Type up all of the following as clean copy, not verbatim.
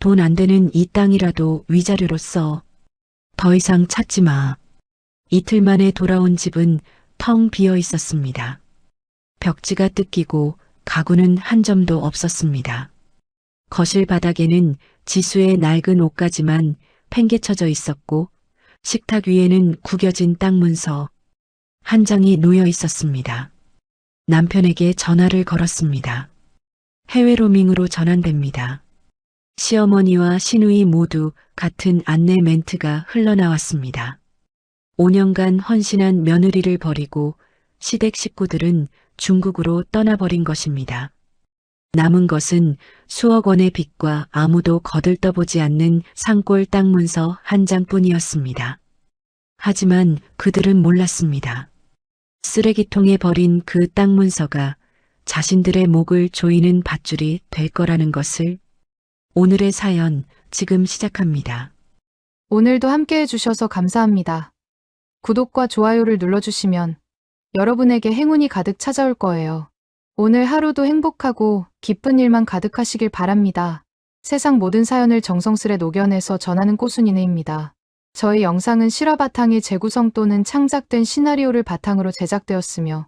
돈 안 되는 이 땅이라도 위자료로 써. 더 이상 찾지 마. 이틀 만에 돌아온 집은 텅 비어 있었습니다. 벽지가 뜯기고 가구는 한 점도 없었습니다. 거실 바닥에는 지수의 낡은 옷가지만 팽개쳐져 있었고 식탁 위에는 구겨진 땅 문서 한 장이 놓여 있었습니다. 남편에게 전화를 걸었습니다. 해외 로밍으로 전환됩니다. 시어머니와 시누이 모두 같은 안내 멘트가 흘러나왔습니다. 5년간 헌신한 며느리를 버리고 시댁 식구들은 중국으로 떠나버린 것입니다. 남은 것은 수억 원의 빚과 아무도 거들떠보지 않는 산골 땅 문서 한 장뿐이었습니다. 하지만 그들은 몰랐습니다. 쓰레기통에 버린 그 땅 문서가 자신들의 목을 조이는 밧줄이 될 거라는 것을. 오늘의 사연 지금 시작합니다. 오늘도 함께 해주셔서 감사합니다. 구독과 좋아요를 눌러주시면 여러분에게 행운이 가득 찾아올 거예요. 오늘 하루도 행복하고 기쁜 일만 가득하시길 바랍니다. 세상 모든 사연을 정성스레 녹여내서 전하는 꼬순이네입니다. 저희 영상은 실화 바탕의 재구성 또는 창작된 시나리오를 바탕으로 제작되었으며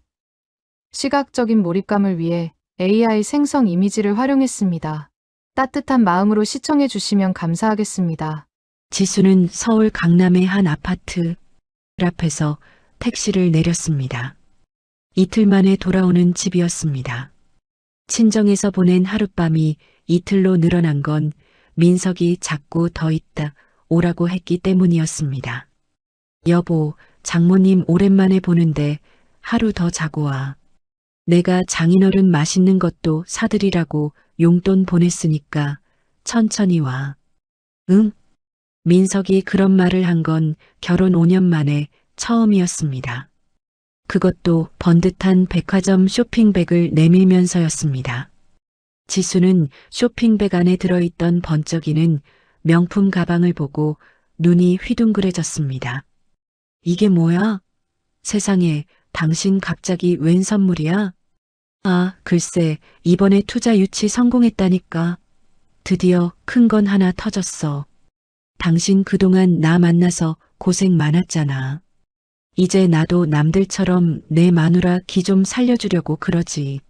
시각적인 몰입감을 위해 AI 생성 이미지를 활용했습니다. 따뜻한 마음으로 시청해 주시면 감사하겠습니다. 지수는 서울 강남의 한 아파트 앞에서 택시를 내렸습니다. 이틀 만에 돌아오는 집이었습니다. 친정에서 보낸 하룻밤이 이틀로 늘어난 건 민석이 자꾸 더 있다 오라고 했기 때문이었습니다. 여보, 장모님 오랜만에 보는데 하루 더 자고 와. 내가 장인어른 맛있는 것도 사드리라고 용돈 보냈으니까 천천히 와. 응? 민석이 그런 말을 한 건 결혼 5년 만에 처음이었습니다. 그것도 번듯한 백화점 쇼핑백을 내밀면서였습니다. 지수는 쇼핑백 안에 들어있던 번쩍이는 명품 가방을 보고 눈이 휘둥그레졌습니다. 이게 뭐야? 세상에, 당신 갑자기 웬 선물이야? 아, 글쎄, 이번에 투자 유치 성공했다니까. 드디어 큰 건 하나 터졌어. 당신 그동안 나 만나서 고생 많았잖아. 이제 나도 남들처럼 내 마누라 기 좀 살려주려고 그러지.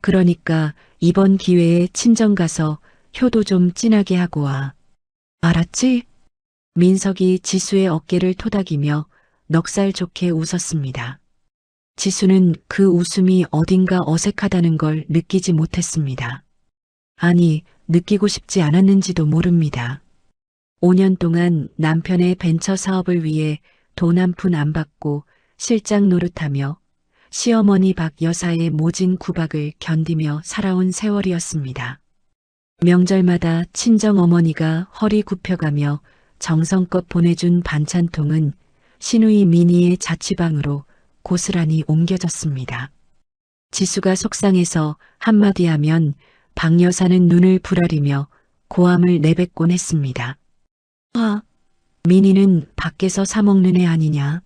그러니까 이번 기회에 친정 가서 효도 좀 진하게 하고 와. 알았지? 민석이 지수의 어깨를 토닥이며 넉살 좋게 웃었습니다. 지수는 그 웃음이 어딘가 어색하다는 걸 느끼지 못했습니다. 아니, 느끼고 싶지 않았는지도 모릅니다. 5년 동안 남편의 벤처 사업을 위해 돈 한 푼 안 받고 실장 노릇하며 시어머니 박 여사의 모진 구박을 견디며 살아온 세월이었습니다. 명절마다 친정어머니가 허리 굽혀가며 정성껏 보내준 반찬통은 시누이 미니의 자취방으로 고스란히 옮겨졌습니다. 지수가 속상해서 한마디 하면 박 여사는 눈을 부라리며 고함을 내뱉곤 했습니다. 아, 미니는 밖에서 사 먹는 애 아니냐.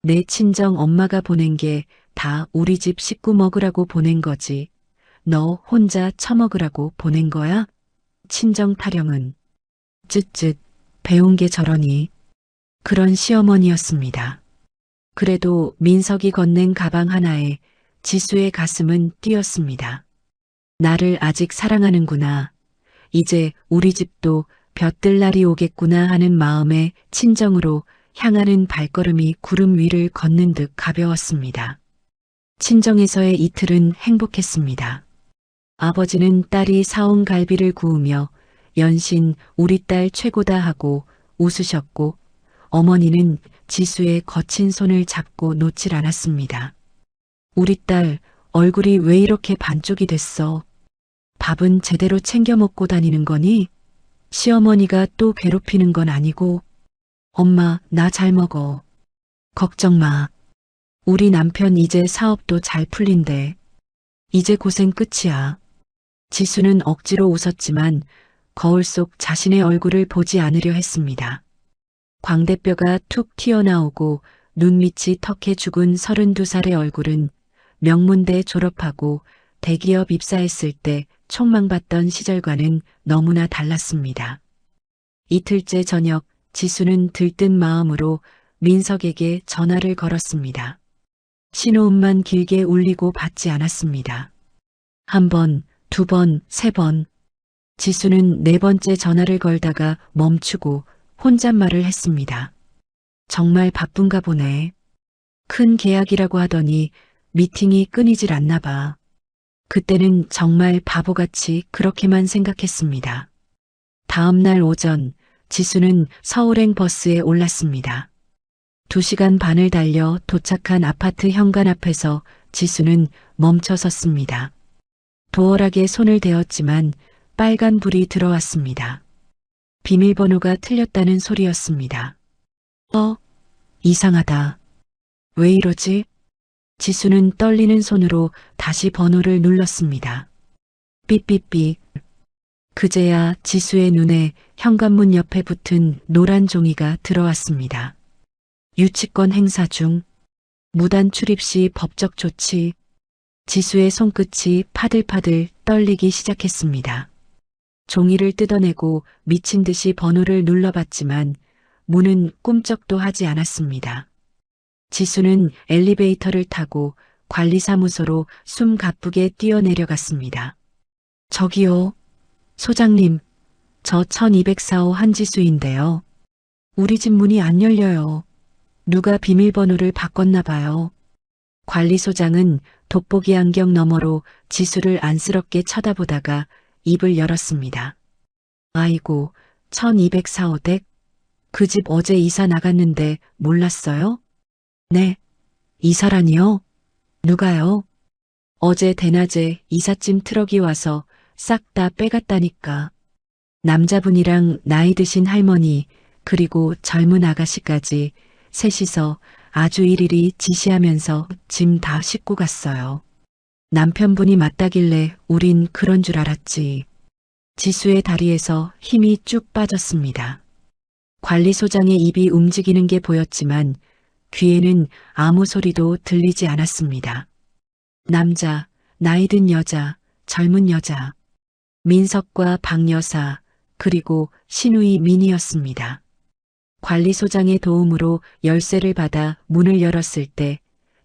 내 친정 엄마가 보낸 게 다 우리 집 식구 먹으라고 보낸 거지. 너 혼자 처먹으라고 보낸 거야? 친정 타령은. 쯧쯧, 배운 게 저러니. 그런 시어머니였습니다. 그래도 민석이 건넨 가방 하나에 지수의 가슴은 뛰었습니다. 나를 아직 사랑하는구나. 이제 우리 집도 볕들 날이 오겠구나 하는 마음에 친정으로 향하는 발걸음이 구름 위를 걷는 듯 가벼웠습니다. 친정에서의 이틀은 행복했습니다. 아버지는 딸이 사온 갈비를 구우며 연신 우리 딸 최고다 하고 웃으셨고 어머니는 지수의 거친 손을 잡고 놓질 않았습니다. 우리 딸 얼굴이 왜 이렇게 반쪽이 됐어? 밥은 제대로 챙겨 먹고 다니는 거니? 시어머니가 또 괴롭히는 건 아니고. 엄마, 나 잘 먹어. 걱정 마. 우리 남편 이제 사업도 잘 풀린대. 이제 고생 끝이야. 지수는 억지로 웃었지만 거울 속 자신의 얼굴을 보지 않으려 했습니다. 광대뼈가 툭 튀어나오고 눈밑이 턱에 죽은 32살의 얼굴은 명문대 졸업하고 대기업 입사했을 때 촉망받던 시절과는 너무나 달랐습니다. 이틀째 저녁 지수는 들뜬 마음으로 민석에게 전화를 걸었습니다. 신호음만 길게 울리고 받지 않았습니다. 한 번, 두 번, 세 번. 지수는 네 번째 전화를 걸다가 멈추고 혼잣말을 했습니다. 정말 바쁜가 보네. 큰 계약이라고 하더니 미팅이 끊이질 않나 봐. 그때는 정말 바보같이 그렇게만 생각했습니다. 다음 날 오전 지수는 서울행 버스에 올랐습니다. 2시간 반을 달려 도착한 아파트 현관 앞에서 지수는 멈춰 섰습니다. 도어락에 손을 대었지만 빨간 불이 들어왔습니다. 비밀번호가 틀렸다는 소리였습니다. 이상하다. 왜 이러지? 지수는 떨리는 손으로 다시 번호를 눌렀습니다. 삐삐삐. 그제야 지수의 눈에 현관문 옆에 붙은 노란 종이가 들어왔습니다. 유치권 행사 중. 무단 출입 시 법적 조치. 지수의 손끝이 파들파들 떨리기 시작했습니다. 종이를 뜯어내고 미친 듯이 번호를 눌러봤지만 문은 꿈쩍도 하지 않았습니다. 지수는 엘리베이터를 타고 관리사무소로 숨 가쁘게 뛰어내려갔습니다. 저기요, 소장님, 저 1204호 한지수인데요. 우리 집 문이 안 열려요. 누가 비밀번호를 바꿨나 봐요. 관리소장은 돋보기 안경 너머로 지수를 안쓰럽게 쳐다보다가 입을 열었습니다. 아이고, 1204호 댁? 그 집 어제 이사 나갔는데 몰랐어요? 네, 이사라니요? 누가요? 어제 대낮에 이삿짐 트럭이 와서 싹 다 빼갔다니까. 남자분이랑 나이 드신 할머니 그리고 젊은 아가씨까지 셋이서 아주 일일이 지시하면서 짐 다 싣고 갔어요. 남편분이 맞다길래 우린 그런 줄 알았지. 지수의 다리에서 힘이 쭉 빠졌습니다. 관리소장의 입이 움직이는 게 보였지만 귀에는 아무 소리도 들리지 않았습니다. 남자, 나이든 여자, 젊은 여자, 민석과 박여사, 그리고 신우이 민이었습니다. 관리소장의 도움으로 열쇠를 받아 문을 열었을 때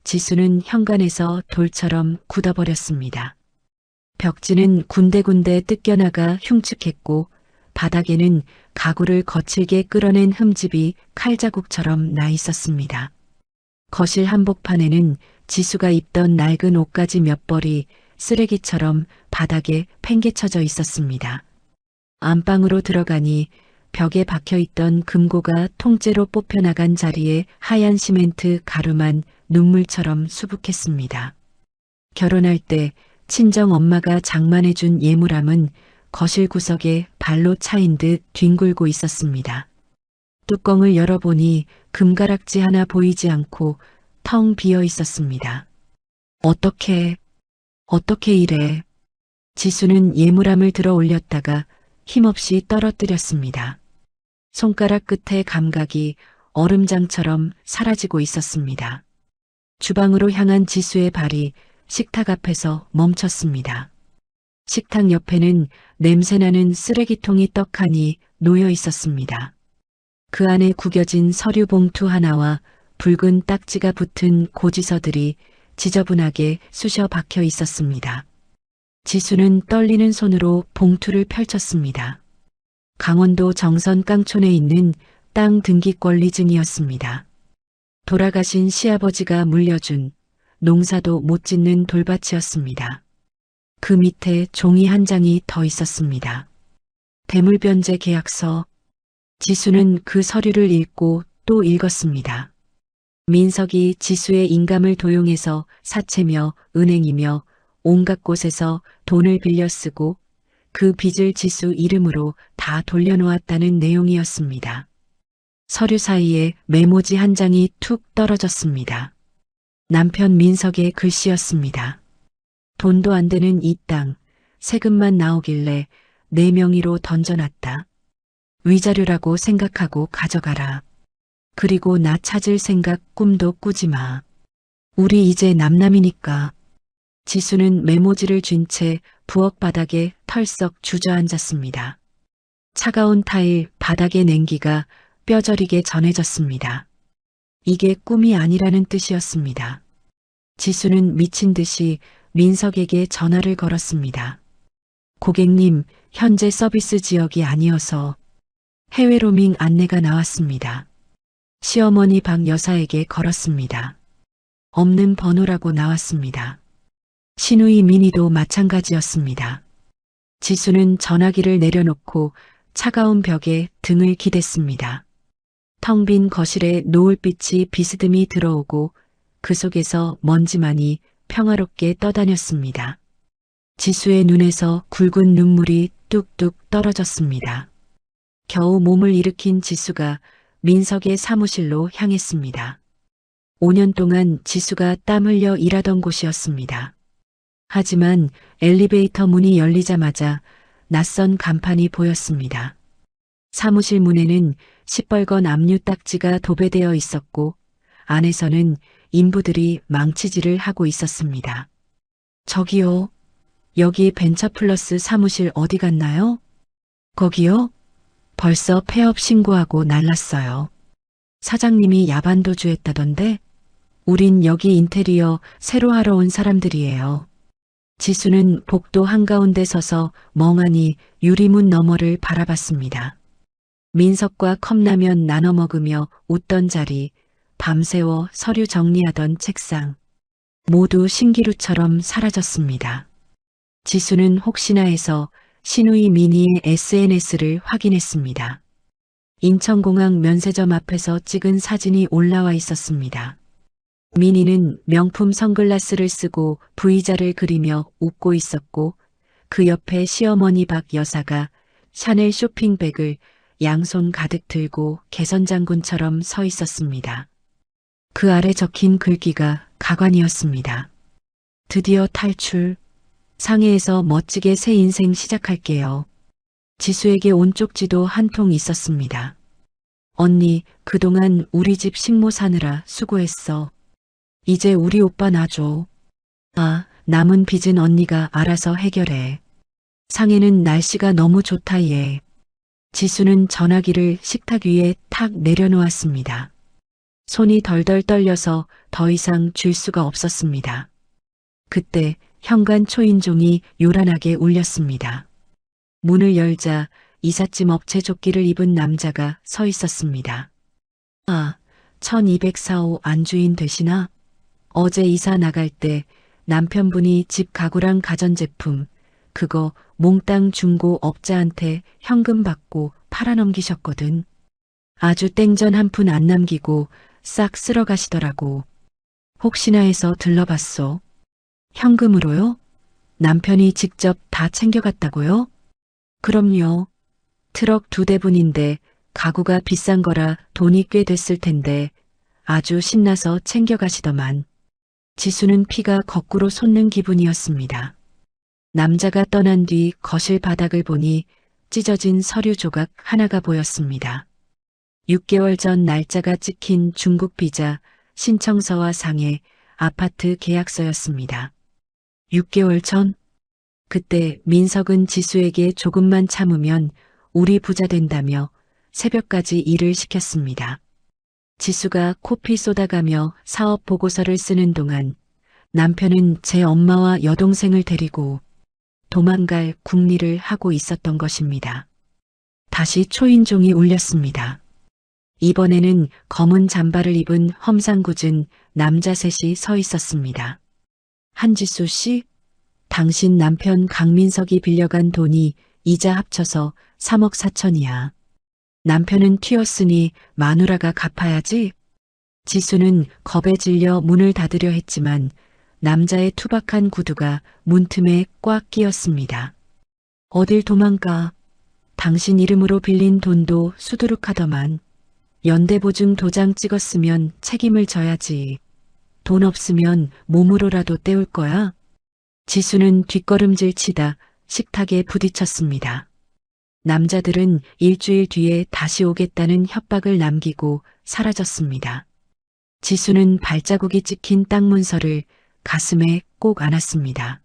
지수는 현관에서 돌처럼 굳어버렸습니다. 벽지는 군데군데 뜯겨나가 흉측했고 바닥에는 가구를 거칠게 끌어낸 흠집이 칼자국처럼 나 있었습니다. 거실 한복판에는 지수가 입던 낡은 옷가지 몇 벌이 쓰레기처럼 바닥에 팽개쳐져 있었습니다. 안방으로 들어가니 벽에 박혀있던 금고가 통째로 뽑혀나간 자리에 하얀 시멘트 가루만 눈물처럼 수북했습니다. 결혼할 때 친정 엄마가 장만해준 예물함은 거실 구석에 발로 차인 듯 뒹굴고 있었습니다. 뚜껑을 열어보니 금가락지 하나 보이지 않고 텅 비어 있었습니다. 어떻게 이래. 지수는 예물함을 들어 올렸다가 힘없이 떨어뜨렸습니다. 손가락 끝의 감각이 얼음장처럼 사라지고 있었습니다. 주방으로 향한 지수의 발이 식탁 앞에서 멈췄습니다. 식탁 옆에는 냄새나는 쓰레기통이 떡하니 놓여 있었습니다. 그 안에 구겨진 서류 봉투 하나와 붉은 딱지가 붙은 고지서들이 지저분하게 쑤셔 박혀 있었습니다. 지수는 떨리는 손으로 봉투를 펼쳤습니다. 강원도 정선 깡촌에 있는 땅 등기권리증이었습니다. 돌아가신 시아버지가 물려준 농사도 못 짓는 돌밭이었습니다. 그 밑에 종이 한 장이 더 있었습니다. 대물변제 계약서. 지수는 그 서류를 읽고 또 읽었습니다. 민석이 지수의 인감을 도용해서 사채며 은행이며 온갖 곳에서 돈을 빌려 쓰고 그 빚을 지수 이름으로 다 돌려놓았다는 내용이었습니다. 서류 사이에 메모지 한 장이 툭 떨어졌습니다. 남편 민석의 글씨였습니다. 돈도 안 되는 이 땅, 세금만 나오길래 내 명의로 던져놨다. 위자료라고 생각하고 가져가라. 그리고 나 찾을 생각 꿈도 꾸지 마. 우리 이제 남남이니까. 지수는 메모지를 쥔 채 부엌 바닥에 털썩 주저앉았습니다. 차가운 타일 바닥의 냉기가 뼈저리게 전해졌습니다. 이게 꿈이 아니라는 뜻이었습니다. 지수는 미친 듯이 민석에게 전화를 걸었습니다. 고객님, 현재 서비스 지역이 아니어서 해외 로밍 안내가 나왔습니다. 시어머니 박 여사에게 걸었습니다. 없는 번호라고 나왔습니다. 신우이 민희도 마찬가지였습니다. 지수는 전화기를 내려놓고 차가운 벽에 등을 기댔습니다. 텅 빈 거실에 노을빛이 비스듬히 들어오고 그 속에서 먼지만이 평화롭게 떠다녔습니다. 지수의 눈에서 굵은 눈물이 뚝뚝 떨어졌습니다. 겨우 몸을 일으킨 지수가 민석의 사무실로 향했습니다. 5년 동안 지수가 땀 흘려 일하던 곳이었습니다. 하지만 엘리베이터 문이 열리자마자 낯선 간판이 보였습니다. 사무실 문에는 시뻘건 압류 딱지가 도배되어 있었고 안에서는 인부들이 망치질을 하고 있었습니다. 저기요, 여기 벤처플러스 사무실 어디 갔나요? 거기요? 벌써 폐업 신고하고 날랐어요. 사장님이 야반도주했다던데? 우린 여기 인테리어 새로 하러 온 사람들이에요. 지수는 복도 한가운데 서서 멍하니 유리문 너머를 바라봤습니다. 민석과 컵라면 나눠 먹으며 웃던 자리, 밤새워 서류 정리하던 책상, 모두 신기루처럼 사라졌습니다. 지수는 혹시나 해서 신우이 민희의 SNS를 확인했습니다. 인천공항 면세점 앞에서 찍은 사진이 올라와 있었습니다. 민희는 명품 선글라스를 쓰고 V자를 그리며 웃고 있었고 그 옆에 시어머니 박 여사가 샤넬 쇼핑백을 양손 가득 들고 개선장군처럼 서 있었습니다. 그 아래 적힌 글귀가 가관이었습니다. 드디어 탈출. 상해에서 멋지게 새 인생 시작할게요. 지수에게 온 쪽지도 한 통 있었습니다. 언니, 그동안 우리 집 식모 사느라 수고했어. 이제 우리 오빠 놔줘. 아, 남은 빚은 언니가 알아서 해결해. 상해는 날씨가 너무 좋다 얘. 지수는 전화기를 식탁 위에 탁 내려놓았습니다. 손이 덜덜 떨려서 더 이상 쥘 수가 없었습니다. 그때 현관 초인종이 요란하게 울렸습니다. 문을 열자 이삿짐 업체 조끼를 입은 남자가 서 있었습니다. 아, 1204호 안주인 되시나? 어제 이사 나갈 때 남편분이 집 가구랑 가전제품, 그거 몽땅 중고 업자한테 현금 받고 팔아넘기셨거든. 아주 땡전 한 푼 안 남기고 싹 쓸어 가시더라고. 혹시나 해서 들러봤소. 현금으로요? 남편이 직접 다 챙겨갔다고요? 그럼요. 트럭 2대분인데 가구가 비싼 거라 돈이 꽤 됐을 텐데 아주 신나서 챙겨가시더만. 지수는 피가 거꾸로 솟는 기분이었습니다. 남자가 떠난 뒤 거실 바닥을 보니 찢어진 서류 조각 하나가 보였습니다. 6개월 전 날짜가 찍힌 중국 비자, 신청서와 상해, 아파트 계약서였습니다. 6개월 전? 그때 민석은 지수에게 조금만 참으면 우리 부자 된다며 새벽까지 일을 시켰습니다. 지수가 코피 쏟아가며 사업 보고서를 쓰는 동안 남편은 제 엄마와 여동생을 데리고 도망갈 궁리를 하고 있었던 것입니다. 다시 초인종이 울렸습니다. 이번에는 검은 잠바를 입은 험상궂은 남자 셋이 서 있었습니다. 한지수 씨, 당신 남편 강민석이 빌려간 돈이 이자 합쳐서 3억 4천이야. 남편은 튀었으니 마누라가 갚아야지. 지수는 겁에 질려 문을 닫으려 했지만 남자의 투박한 구두가 문틈에 꽉 끼었습니다. 어딜 도망가. 당신 이름으로 빌린 돈도 수두룩하더만. 연대보증 도장 찍었으면 책임을 져야지. 돈 없으면 몸으로라도 때울 거야. 지수는 뒷걸음질 치다 식탁에 부딪혔습니다. 남자들은 일주일 뒤에 다시 오겠다는 협박을 남기고 사라졌습니다. 지수는 발자국이 찍힌 땅 문서를 가슴에 꼭 안았습니다.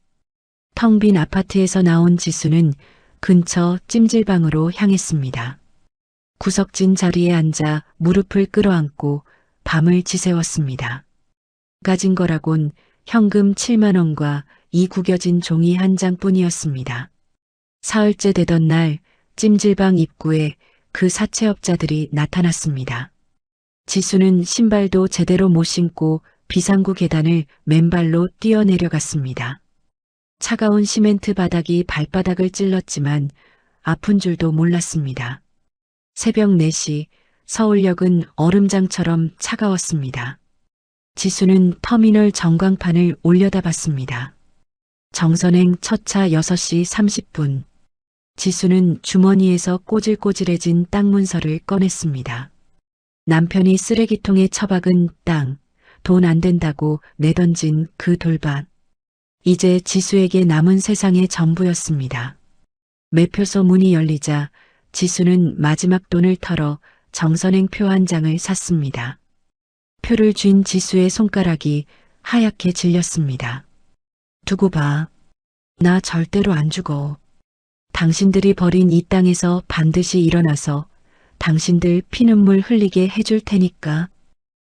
텅 빈 아파트에서 나온 지수는 근처 찜질방으로 향했습니다. 구석진 자리에 앉아 무릎을 끌어안고 밤을 지새웠습니다. 가진 거라곤 현금 7만 원과 이 구겨진 종이 한 장뿐이었습니다. 사흘째 되던 날 찜질방 입구에 그 사채업자들이 나타났습니다. 지수는 신발도 제대로 못 신고 비상구 계단을 맨발로 뛰어내려갔습니다. 차가운 시멘트 바닥이 발바닥을 찔렀지만 아픈 줄도 몰랐습니다. 새벽 4시 서울역은 얼음장처럼 차가웠습니다. 지수는 터미널 전광판을 올려다봤습니다. 정선행 첫 차 6시 30분. 지수는 주머니에서 꼬질꼬질해진 땅 문서를 꺼냈습니다. 남편이 쓰레기통에 처박은 땅, 돈 안 된다고 내던진 그 돌밭. 이제 지수에게 남은 세상의 전부였습니다. 매표소 문이 열리자 지수는 마지막 돈을 털어 정선행 표 한 장을 샀습니다. 표를 쥔 지수의 손가락이 하얗게 질렸습니다. 두고 봐. 나 절대로 안 죽어. 당신들이 버린 이 땅에서 반드시 일어나서 당신들 피눈물 흘리게 해줄 테니까.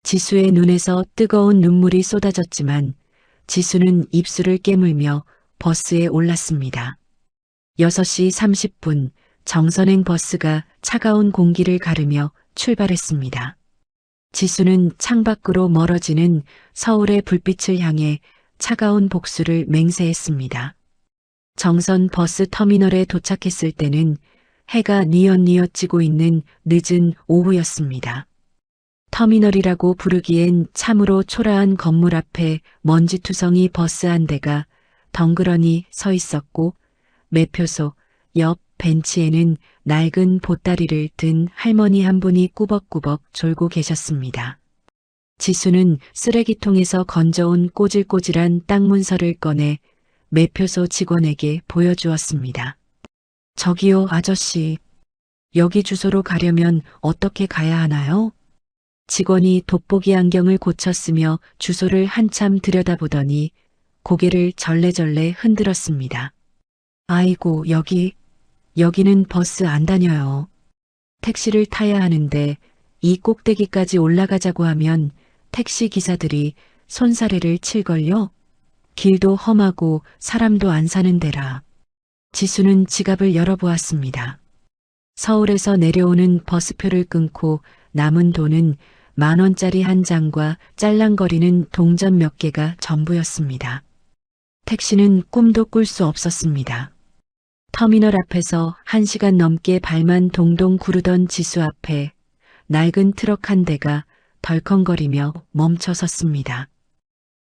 지수의 눈에서 뜨거운 눈물이 쏟아졌지만 지수는 입술을 깨물며 버스에 올랐습니다. 6시 30분 정선행 버스가 차가운 공기를 가르며 출발했습니다. 지수는 창밖으로 멀어지는 서울의 불빛을 향해 차가운 복수를 맹세했습니다. 정선 버스 터미널에 도착했을 때는 해가 뉘엿뉘엿 지고 있는 늦은 오후였습니다. 터미널이라고 부르기엔 참으로 초라한 건물 앞에 먼지투성이 버스 한 대가 덩그러니 서 있었고 매표소 옆 벤치에는 낡은 보따리를 든 할머니 한 분이 꾸벅꾸벅 졸고 계셨습니다. 지수는 쓰레기통에서 건져온 꼬질꼬질한 땅 문서를 꺼내 매표소 직원에게 보여주었습니다. 저기요, 아저씨. 여기 주소로 가려면 어떻게 가야 하나요? 직원이 돋보기 안경을 고쳤으며 주소를 한참 들여다보더니 고개를 절레절레 흔들었습니다. 아이고, 여기는 버스 안 다녀요. 택시를 타야 하는데 이 꼭대기까지 올라가자고 하면 택시 기사들이 손사래를 칠걸요? 길도 험하고 사람도 안 사는 데라. 지수는 지갑을 열어보았습니다. 서울에서 내려오는 버스표를 끊고 남은 돈은 10,000원짜리 한 장과 짤랑거리는 동전 몇 개가 전부였습니다. 택시는 꿈도 꿀 수 없었습니다. 터미널 앞에서 1시간 넘게 발만 동동 구르던 지수 앞에 낡은 트럭 한 대가 덜컹거리며 멈춰 섰습니다.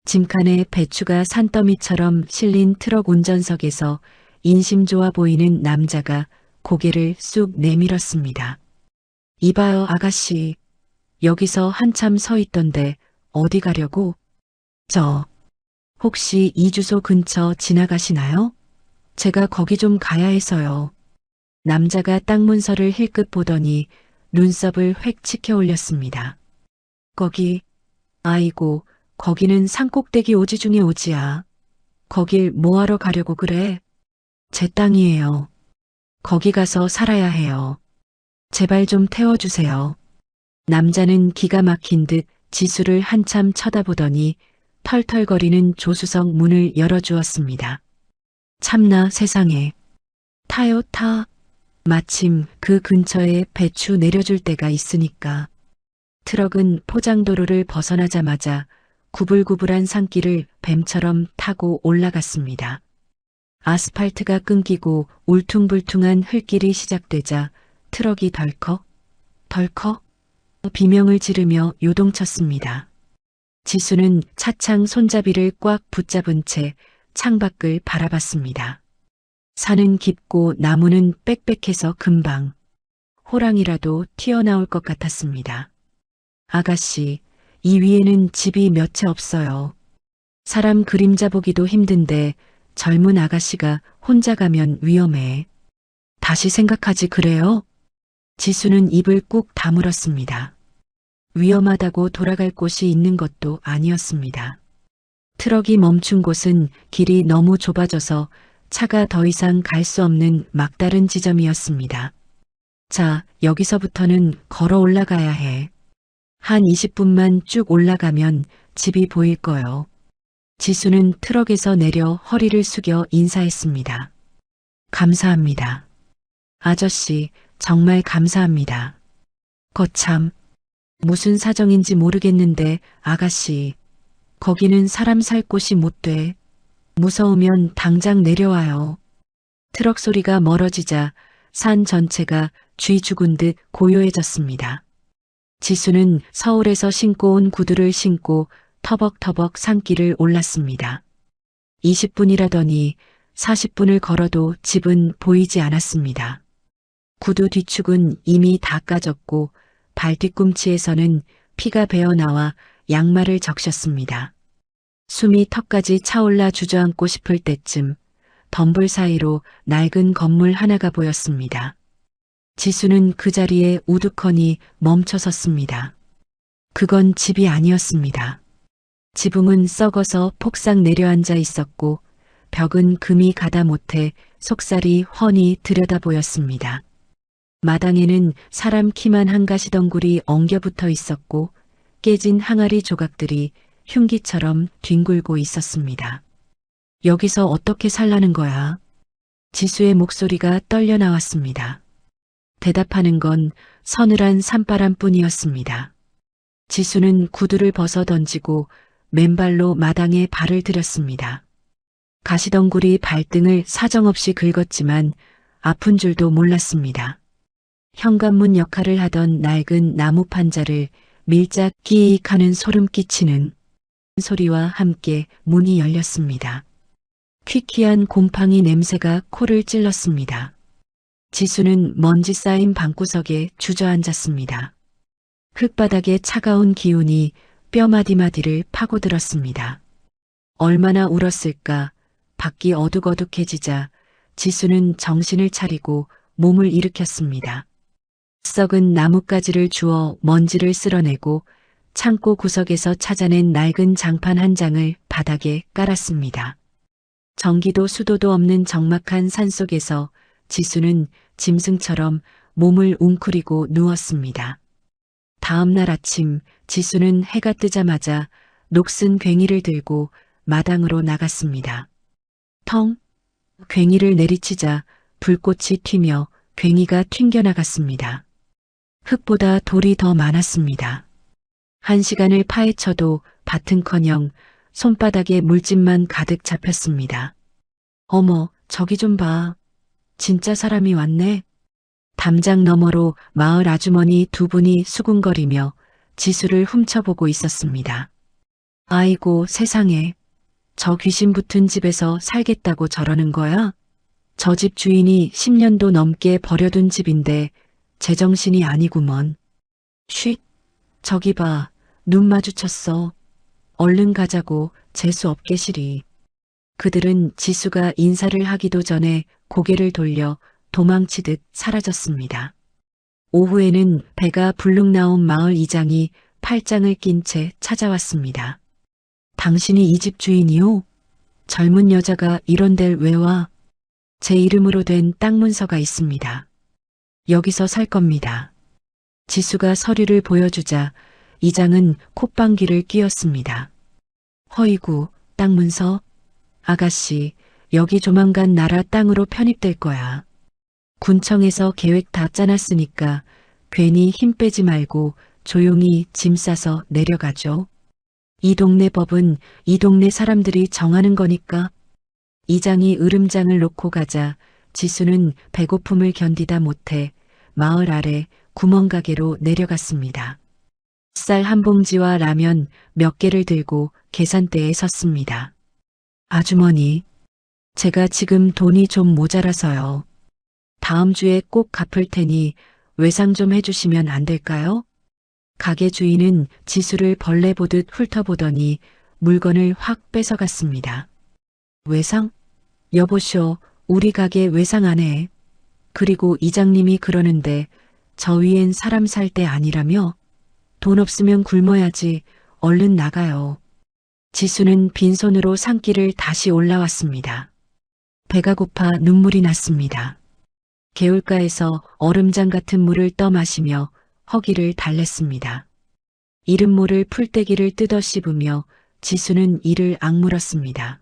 짐칸에 배추가 산더미처럼 실린 트럭 운전석에서 인심 좋아 보이는 남자가 고개를 쑥 내밀었습니다. 이봐요, 아가씨. 여기서 한참 서 있던데 어디 가려고? 혹시 이 주소 근처 지나가시나요? 제가 거기 좀 가야 해서요. 남자가 땅 문서를 힐끗 보더니 눈썹을 획 치켜 올렸습니다. 거기, 아이고, 거기는 산꼭대기 오지 중에 오지야. 거길 뭐하러 가려고 그래? 제 땅이에요. 거기 가서 살아야 해요. 제발 좀 태워주세요. 남자는 기가 막힌 듯 지수를 한참 쳐다보더니 털털거리는 조수석 문을 열어주었습니다. 참나 세상에. 타요, 타. 마침 그 근처에 배추 내려줄 때가 있으니까. 트럭은 포장도로를 벗어나자마자 구불구불한 산길을 뱀처럼 타고 올라갔습니다. 아스팔트가 끊기고 울퉁불퉁한 흙길이 시작되자 트럭이 덜컥 비명을 지르며 요동쳤습니다. 지수는 차창 손잡이를 꽉 붙잡은 채 창밖을 바라봤습니다. 산은 깊고 나무는 빽빽해서 금방 호랑이라도 튀어나올 것 같았습니다. 아가씨, 이 위에는 집이 몇 채 없어요. 사람 그림자 보기도 힘든데 젊은 아가씨가 혼자 가면 위험해. 다시 생각하지 그래요? 지수는 입을 꾹 다물었습니다. 위험하다고 돌아갈 곳이 있는 것도 아니었습니다. 트럭이 멈춘 곳은 길이 너무 좁아져서 차가 더 이상 갈 수 없는 막다른 지점이었습니다. 자, 여기서부터는 걸어 올라가야 해. 한 20분만 쭉 올라가면 집이 보일 거요. 지수는 트럭에서 내려 허리를 숙여 인사했습니다. 감사합니다. 아저씨, 정말 감사합니다. 거참, 무슨 사정인지 모르겠는데 아가씨, 거기는 사람 살 곳이 못 돼. 무서우면 당장 내려와요. 트럭 소리가 멀어지자 산 전체가 쥐 죽은 듯 고요해졌습니다. 지수는 서울에서 신고 온 구두를 신고 터벅터벅 산길을 올랐습니다. 20분이라더니 40분을 걸어도 집은 보이지 않았습니다. 구두 뒤축은 이미 다 까졌고 발 뒤꿈치에서는 피가 배어나와 양말을 적셨습니다. 숨이 턱까지 차올라 주저앉고 싶을 때쯤 덤불 사이로 낡은 건물 하나가 보였습니다. 지수는 그 자리에 우두커니 멈춰 섰습니다. 그건 집이 아니었습니다. 지붕은 썩어서 폭삭 내려앉아 있었고 벽은 금이 가다 못해 속살이 훤히 들여다 보였습니다. 마당에는 사람 키만 한 가시덩굴이 엉겨붙어 있었고 깨진 항아리 조각들이 흉기처럼 뒹굴고 있었습니다. 여기서 어떻게 살라는 거야? 지수의 목소리가 떨려 나왔습니다. 대답하는 건 서늘한 산바람뿐이었습니다. 지수는 구두를 벗어 던지고 맨발로 마당에 발을 들였습니다. 가시덩굴이 발등을 사정없이 긁었지만 아픈 줄도 몰랐습니다. 현관문 역할을 하던 낡은 나무 판자를 밀작 끼익 하는 소름 끼치는 소리와 함께 문이 열렸습니다. 퀴퀴한 곰팡이 냄새가 코를 찔렀습니다. 지수는 먼지 쌓인 방구석에 주저앉았습니다. 흙바닥의 차가운 기운이 뼈 마디마디를 파고들었습니다. 얼마나 울었을까. 밖이 어둑어둑해지자 지수는 정신을 차리고 몸을 일으켰습니다. 썩은 나뭇가지를 주워 먼지를 쓸어내고 창고 구석에서 찾아낸 낡은 장판 한 장을 바닥에 깔았습니다. 전기도 수도도 없는 적막한 산속에서 지수는 짐승처럼 몸을 웅크리고 누웠습니다. 다음 날 아침 지수는 해가 뜨자마자 녹슨 괭이를 들고 마당으로 나갔습니다. 텅! 괭이를 내리치자 불꽃이 튀며 괭이가 튕겨나갔습니다. 흙보다 돌이 더 많았습니다. 1시간을 파헤쳐도 밭은커녕 손바닥에 물집만 가득 잡혔습니다. 어머, 저기 좀 봐. 진짜 사람이 왔네. 담장 너머로 마을 아주머니 두 분이 수군거리며 지수를 훔쳐보고 있었습니다. 아이고 세상에. 저 귀신 붙은 집에서 살겠다고 저러는 거야? 저 집 주인이 10년도 넘게 버려둔 집인데 제정신이 아니구먼. 쉿, 저기 봐. 눈 마주쳤어. 얼른 가자고 재수 없게 시리. 그들은 지수가 인사를 하기도 전에 고개를 돌려 도망치듯 사라졌습니다. 오후에는 배가 불룩 나온 마을 이장이 팔짱을 낀 채 찾아왔습니다. 당신이 이 집 주인이요? 젊은 여자가 이런 데를 왜 와? 제 이름으로 된 땅 문서가 있습니다. 여기서 살 겁니다. 지수가 서류를 보여주자 이장은 콧방귀를 뀌었습니다. 허이구, 땅 문서? 아가씨, 여기 조만간 나라 땅으로 편입될 거야. 군청에서 계획 다 짜놨으니까 괜히 힘 빼지 말고 조용히 짐 싸서 내려가죠. 이 동네 법은 이 동네 사람들이 정하는 거니까. 이장이 으름장을 놓고 가자 지수는 배고픔을 견디다 못해 마을 아래 구멍가게로 내려갔습니다. 쌀 한 봉지와 라면 몇 개를 들고 계산대에 섰습니다. 아주머니, 제가 지금 돈이 좀 모자라서요. 다음 주에 꼭 갚을 테니 외상 좀 해주시면 안 될까요? 가게 주인은 지수를 벌레 보듯 훑어보더니 물건을 확 뺏어갔습니다. 외상? 여보쇼, 우리 가게 외상 안 해. 그리고 이장님이 그러는데 저 위엔 사람 살 때 아니라며? 돈 없으면 굶어야지. 얼른 나가요. 지수는 빈손으로 산길을 다시 올라왔습니다. 배가 고파 눈물이 났습니다. 개울가에서 얼음장 같은 물을 떠마시며 허기를 달랬습니다. 이름 모를 풀떼기를 뜯어 씹으며 지수는 이를 악물었습니다.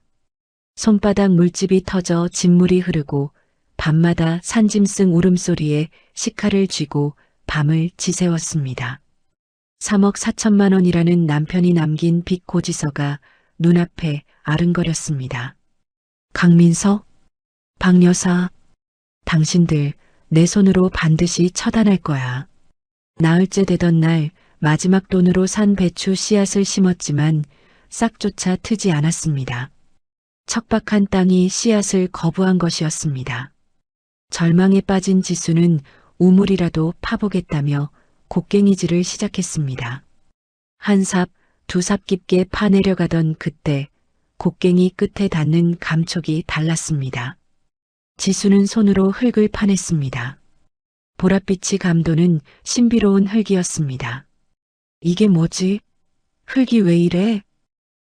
손바닥 물집이 터져 진물이 흐르고 밤마다 산짐승 울음소리에 식칼을 쥐고 밤을 지새웠습니다. 3억 4천만 원이라는 남편이 남긴 빚 고지서가 눈앞에 아른거렸습니다. 강민석, 박여사, 당신들 내 손으로 반드시 처단할 거야. 나흘째 되던 날 마지막 돈으로 산 배추 씨앗을 심었지만 싹조차 트지 않았습니다. 척박한 땅이 씨앗을 거부한 것이었습니다. 절망에 빠진 지수는 우물이라도 파보겠다며 곡괭이질을 시작했습니다. 한 삽, 두 삽 깊게 파내려가던 그때 곡괭이 끝에 닿는 감촉이 달랐습니다. 지수는 손으로 흙을 파냈습니다. 보랏빛이 감도는 신비로운 흙이었습니다. 이게 뭐지? 흙이 왜 이래?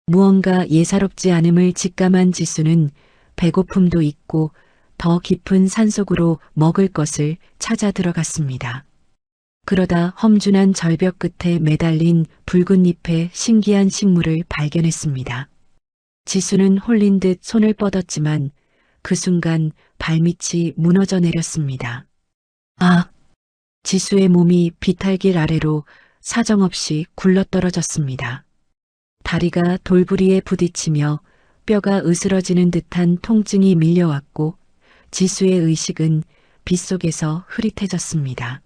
무언가 예사롭지 않음을 직감한 지수는 배고픔도 있고 더 깊은 산속으로 먹을 것을 찾아 들어갔습니다. 그러다 험준한 절벽 끝에 매달린 붉은 잎의 신기한 식물을 발견했습니다. 지수는 홀린 듯 손을 뻗었지만 그 순간 발밑이 무너져 내렸습니다. 아! 지수의 몸이 비탈길 아래로 사정없이 굴러떨어졌습니다. 다리가 돌부리에 부딪히며 뼈가 으스러지는 듯한 통증이 밀려왔고 지수의 의식은 빗속에서 흐릿해졌습니다.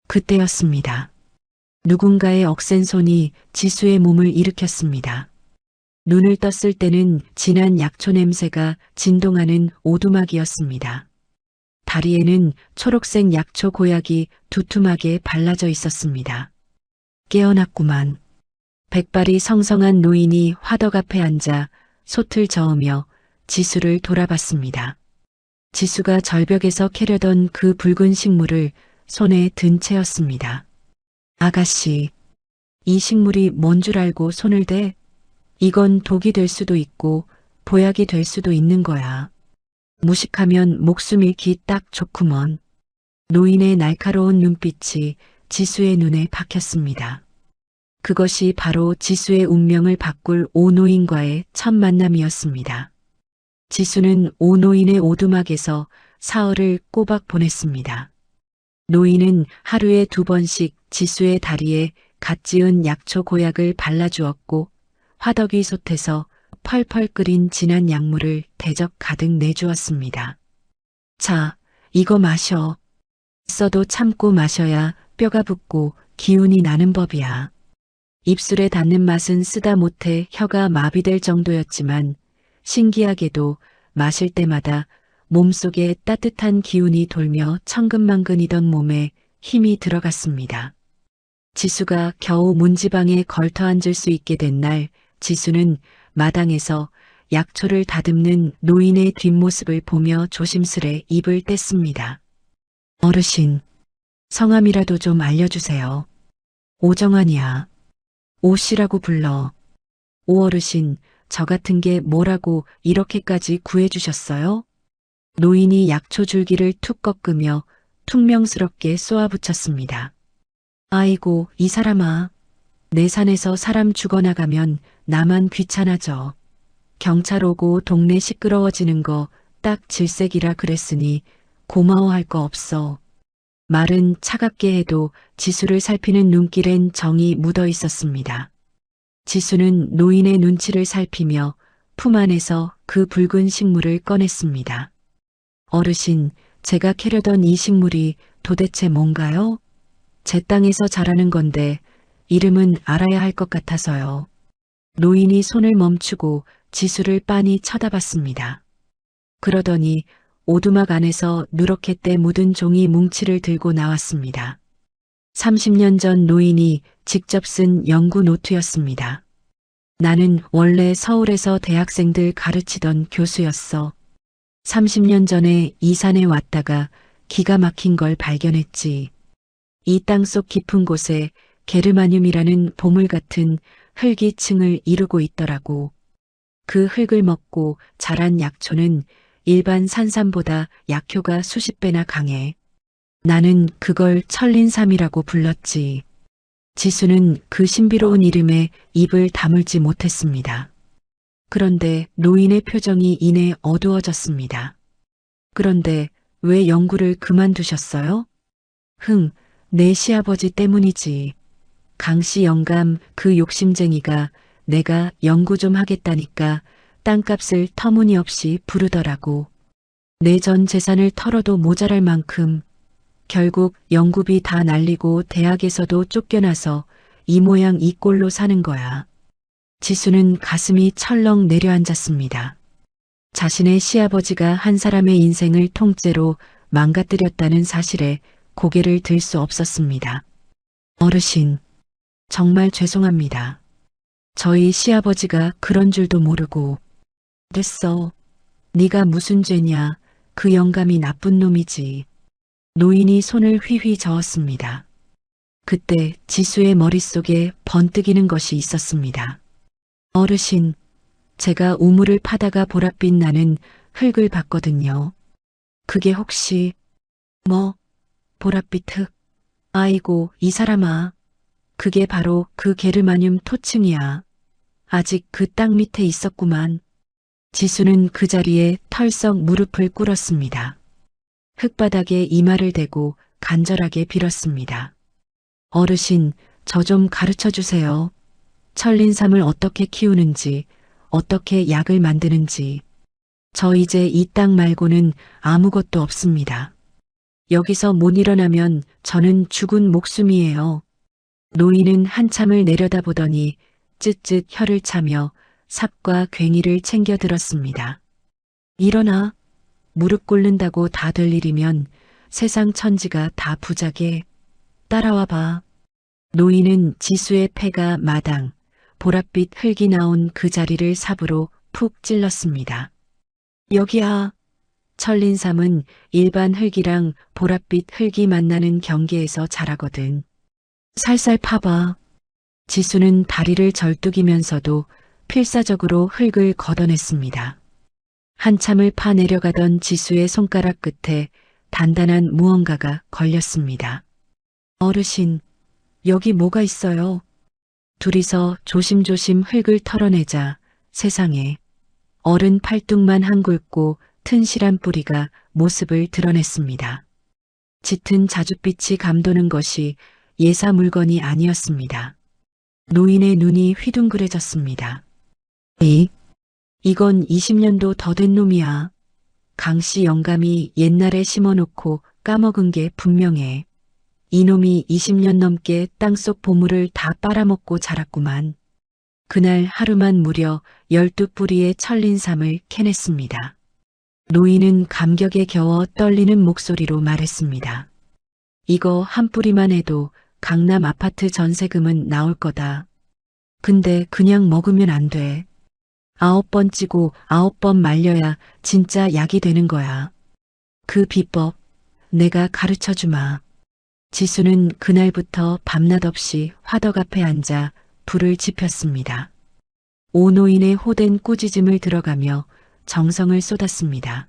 그때였습니다. 누군가의 억센 손이 지수의 몸을 일으켰습니다. 눈을 떴을 때는 진한 약초 냄새가 진동하는 오두막이었습니다. 다리에는 초록색 약초 고약이 두툼하게 발라져 있었습니다. 깨어났구만. 백발이 성성한 노인이 화덕 앞에 앉아 솥을 저으며 지수를 돌아봤습니다. 지수가 절벽에서 캐려던 그 붉은 식물을 손에 든 채였습니다. 아가씨, 이 식물이 뭔 줄 알고 손을 대? 이건 독이 될 수도 있고 보약이 될 수도 있는 거야. 무식하면 목숨 잃기 딱 좋구먼. 노인의 날카로운 눈빛이 지수의 눈에 박혔습니다. 그것이 바로 지수의 운명을 바꿀 오노인과의 첫 만남이었습니다. 지수는 오노인의 오두막에서 사흘을 꼬박 보냈습니다. 노인은 하루에 2번씩 지수의 다리에 갓 지은 약초 고약을 발라주었고 화덕이 솥에서 펄펄 끓인 진한 약물을 대접 가득 내주었습니다. 자, 이거 마셔. 써도 참고 마셔야 뼈가 붓고 기운이 나는 법이야. 입술에 닿는 맛은 쓰다 못해 혀가 마비될 정도였지만 신기하게도 마실 때마다 몸속에 따뜻한 기운이 돌며 천근만근이던 몸에 힘이 들어갔습니다. 지수가 겨우 문지방에 걸터 앉을 수 있게 된 날 지수는 마당에서 약초를 다듬는 노인의 뒷모습을 보며 조심스레 입을 뗐습니다. 어르신, 성함이라도 좀 알려주세요. 오정환이야. 오씨라고 불러. 오 어르신, 저 같은 게 뭐라고 이렇게까지 구해주셨어요? 노인이 약초 줄기를 툭 꺾으며 퉁명스럽게 쏘아붙였습니다. 아이고, 이 사람아. 내 산에서 사람 죽어나가면 나만 귀찮아져. 경찰 오고 동네 시끄러워지는 거 딱 질색이라 그랬으니 고마워할 거 없어. 말은 차갑게 해도 지수를 살피는 눈길엔 정이 묻어 있었습니다. 지수는 노인의 눈치를 살피며 품 안에서 그 붉은 식물을 꺼냈습니다. 어르신, 제가 캐려던 이 식물이 도대체 뭔가요? 제 땅에서 자라는 건데 이름은 알아야 할 것 같아서요. 노인이 손을 멈추고 지수를 빤히 쳐다봤습니다. 그러더니 오두막 안에서 누렇게 때 묻은 종이 뭉치를 들고 나왔습니다. 30년 전 노인이 직접 쓴 연구 노트였습니다. 나는 원래 서울에서 대학생들 가르치던 교수였어. 30년 전에 이 산에 왔다가 기가 막힌 걸 발견했지. 이 땅속 깊은 곳에 게르마늄이라는 보물 같은 흙이 층을 이루고 있더라고. 그 흙을 먹고 자란 약초는 일반 산삼보다 약효가 수십 배나 강해. 나는 그걸 천린삼이라고 불렀지. 지수는 그 신비로운 이름에 입을 다물지 못했습니다. 그런데 노인의 표정이 이내 어두워졌습니다. 그런데 왜 연구를 그만두셨어요? 내 시아버지 때문이지. 강씨 영감 그 욕심쟁이가 내가 연구 좀 하겠다니까 땅값을 터무니없이 부르더라고. 내 전 재산을 털어도 모자랄 만큼 결국 연구비 다 날리고 대학에서도 쫓겨나서 이 모양 이 꼴로 사는 거야. 지수는 가슴이 철렁 내려앉았습니다. 자신의 시아버지가 한 사람의 인생을 통째로 망가뜨렸다는 사실에 고개를 들 수 없었습니다. 어르신, 정말 죄송합니다. 저희 시아버지가 그런 줄도 모르고. 됐어. 네가 무슨 죄냐. 그 영감이 나쁜 놈이지. 노인이 손을 휘휘 저었습니다. 그때 지수의 머릿속에 번뜩이는 것이 있었습니다. 어르신, 제가 우물을 파다가 보랏빛 나는 흙을 봤거든요. 그게 혹시 뭐 보랏빛 흙? 아이고 이 사람아. 그게 바로 그 게르마늄 토층이야. 아직 그 땅 밑에 있었구만. 지수는 그 자리에 털썩 무릎을 꿇었습니다. 흙바닥에 이마를 대고 간절하게 빌었습니다. 어르신, 저 좀 가르쳐 주세요. 천린삼을 어떻게 키우는지, 어떻게 약을 만드는지. 저 이제 이 땅 말고는 아무것도 없습니다. 여기서 못 일어나면 저는 죽은 목숨이에요. 노인은 한참을 내려다보더니 쯧쯧 혀를 차며 삽과 괭이를 챙겨 들었습니다. 일어나. 무릎 꿇는다고 다 될 일이면 세상 천지가 다 부자게. 따라와 봐. 노인은 지수의 폐가 마당, 보랏빛 흙이 나온 그 자리를 삽으로 푹 찔렀습니다. 여기야. 천린삼은 일반 흙이랑 보랏빛 흙이 만나는 경계에서 자라거든. 살살 파봐. 지수는 다리를 절뚝이면서도 필사적으로 흙을 걷어냈습니다. 한참을 파 내려가던 지수의 손가락 끝에 단단한 무언가가 걸렸습니다. 어르신, 여기 뭐가 있어요? 둘이서 조심조심 흙을 털어내자 세상에 어른 팔뚝만 한 굵고 튼실한 뿌리가 모습을 드러냈습니다. 짙은 자줏빛이 감도는 것이 예사 물건이 아니었습니다. 노인의 눈이 휘둥그레졌습니다. 이건 20년도 더 된 놈이야. 강씨 영감이 옛날에 심어놓고 까먹은 게 분명해. 이놈이 20년 넘게 땅속 보물을 다 빨아먹고 자랐구만. 그날 하루만 무려 12뿌리의 천린삼을 캐냈습니다. 노인은 감격에 겨워 떨리는 목소리로 말했습니다. 이거 한 뿌리만 해도 강남 아파트 전세금은 나올 거다. 근데 그냥 먹으면 안 돼. 9번 찌고 9번 말려야 진짜 약이 되는 거야. 그 비법 내가 가르쳐 주마. 지수는 그날부터 밤낮 없이 화덕 앞에 앉아 불을 지폈습니다. 오노인의 호된 꾸짖음을 들어가며 정성을 쏟았습니다.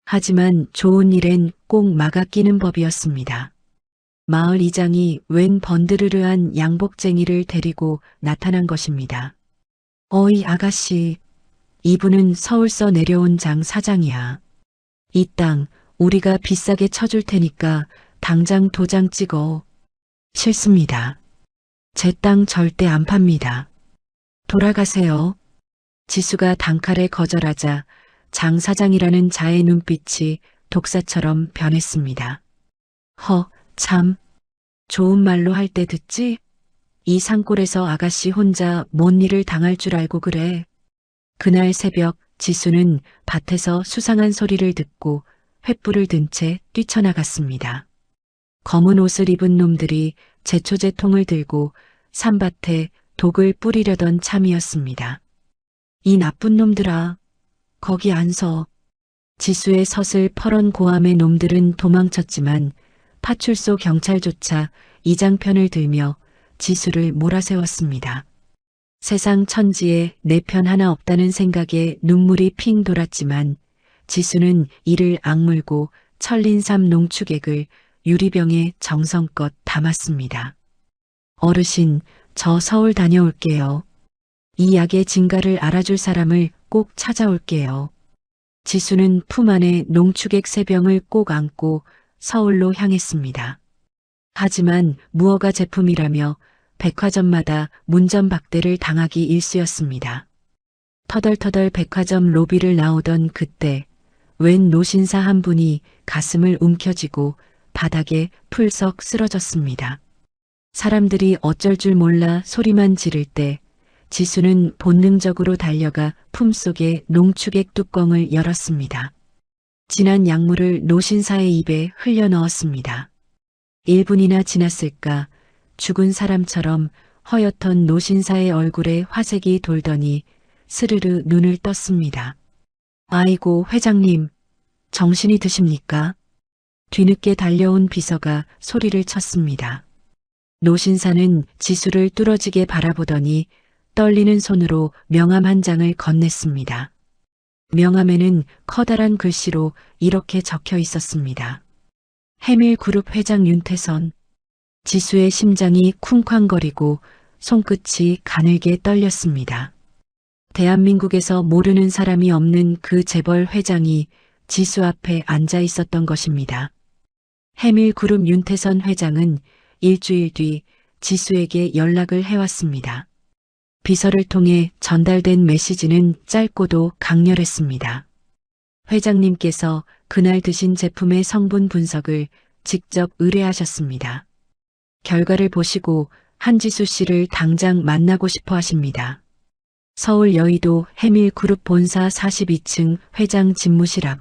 하지만 좋은 일엔 꼭 막아 끼는 법이었습니다. 마을 이장이 웬 번드르르한 양복쟁이를 데리고 나타난 것입니다. 어이 아가씨, 이분은 서울서 내려온 장 사장이야. 이 땅 우리가 비싸게 쳐줄 테니까 당장 도장 찍어. 싫습니다. 제 땅 절대 안 팝니다. 돌아가세요. 지수가 단칼에 거절하자 장 사장이라는 자의 눈빛이 독사처럼 변했습니다. 참. 좋은 말로 할 때 듣지? 이 산골에서 아가씨 혼자 뭔 일을 당할 줄 알고 그래. 그날 새벽 지수는 밭에서 수상한 소리를 듣고 횃불을 든 채 뛰쳐나갔습니다. 검은 옷을 입은 놈들이 제초제통을 들고 산밭에 독을 뿌리려던 참이었습니다. 이 나쁜 놈들아, 거기 안 서. 지수의 섯을 퍼런 고함의 놈들은 도망쳤지만 파출소 경찰조차 이장편을 들며 지수를 몰아세웠습니다. 세상 천지에 내 편 하나 없다는 생각에 눈물이 핑 돌았지만 지수는 이를 악물고 천린삼 농축액을 유리병에 정성껏 담았습니다. 어르신, 저 서울 다녀올게요. 이 약의 진가를 알아줄 사람을 꼭 찾아올게요. 지수는 품 안에 농축액 3병을 꼭 안고 서울로 향했습니다. 하지만 무허가 제품이라며 백화점마다 문전박대를 당하기 일쑤였습니다. 터덜터덜 백화점 로비를 나오던 그때 웬 노신사 한 분이 가슴을 움켜쥐고 바닥에 풀썩 쓰러졌습니다. 사람들이 어쩔 줄 몰라 소리만 지를 때 지수는 본능적으로 달려가 품속의 농축액 뚜껑을 열었습니다. 진한 약물을 노신사의 입에 흘려 넣었습니다. 1분이나 지났을까 죽은 사람처럼 허옇던 노신사의 얼굴에 화색이 돌더니 스르르 눈을 떴습니다. 아이고 회장님, 정신이 드십니까? 뒤늦게 달려온 비서가 소리를 쳤습니다. 노신사는 지수를 뚫어지게 바라보더니 떨리는 손으로 명함 한 장을 건넸습니다. 명함에는 커다란 글씨로 이렇게 적혀 있었습니다. 해밀그룹 회장 윤태선. 지수의 심장이 쿵쾅거리고 손끝이 가늘게 떨렸습니다. 대한민국에서 모르는 사람이 없는 그 재벌 회장이 지수 앞에 앉아 있었던 것입니다. 해밀그룹 윤태선 회장은 일주일 뒤 지수에게 연락을 해왔습니다. 비서를 통해 전달된 메시지는 짧고도 강렬했습니다. 회장님께서 그날 드신 제품의 성분 분석을 직접 의뢰하셨습니다. 결과를 보시고 한지수 씨를 당장 만나고 싶어 하십니다. 서울 여의도 해밀그룹 본사 42층 회장 집무실 앞.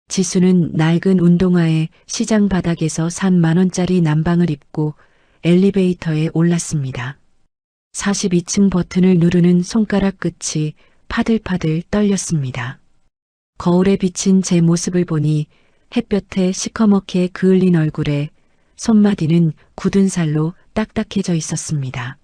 지수는 낡은 운동화에 시장 바닥에서 산 10,000원짜리 남방을 입고 엘리베이터에 올랐습니다. 42층 버튼을 누르는 손가락 끝이 파들파들 떨렸습니다. 거울에 비친 제 모습을 보니 햇볕에 시커멓게 그을린 얼굴에 손마디는 굳은 살로 딱딱해져 있었습니다.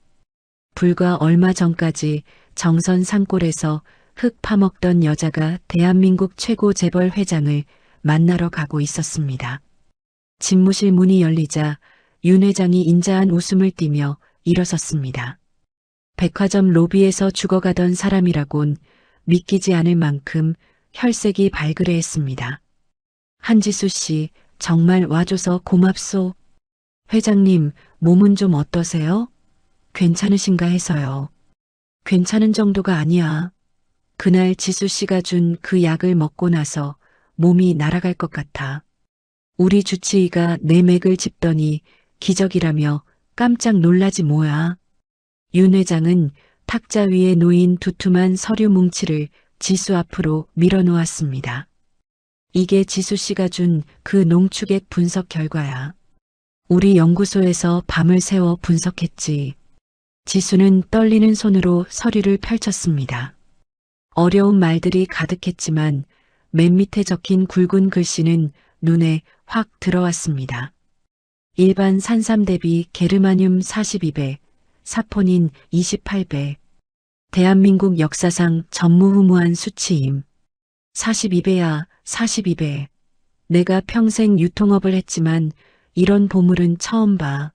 불과 얼마 전까지 정선 산골에서 흙 파먹던 여자가 대한민국 최고 재벌 회장을 만나러 가고 있었습니다. 집무실 문이 열리자 윤 회장이 인자한 웃음을 띠며 일어섰습니다. 백화점 로비에서 죽어가던 사람이라곤 믿기지 않을 만큼 혈색이 발그레했습니다. 한지수 씨, 정말 와줘서 고맙소. 회장님, 몸은 좀 어떠세요? 괜찮으신가 해서요. 괜찮은 정도가 아니야. 그날 지수 씨가 준 그 약을 먹고 나서 몸이 날아갈 것 같아. 우리 주치의가 내 맥을 짚더니 기적이라며 깜짝 놀라지 뭐야. 윤 회장은 탁자 위에 놓인 두툼한 서류 뭉치를 지수 앞으로 밀어놓았습니다. 이게 지수 씨가 준 그 농축액 분석 결과야. 우리 연구소에서 밤을 새워 분석했지. 지수는 떨리는 손으로 서류를 펼쳤습니다. 어려운 말들이 가득했지만 맨 밑에 적힌 굵은 글씨는 눈에 확 들어왔습니다. 일반 산삼 대비 게르마늄 42배, 사포닌 28배. 대한민국 역사상 전무후무한 수치임. 42배야, 42배. 내가 평생 유통업을 했지만 이런 보물은 처음 봐.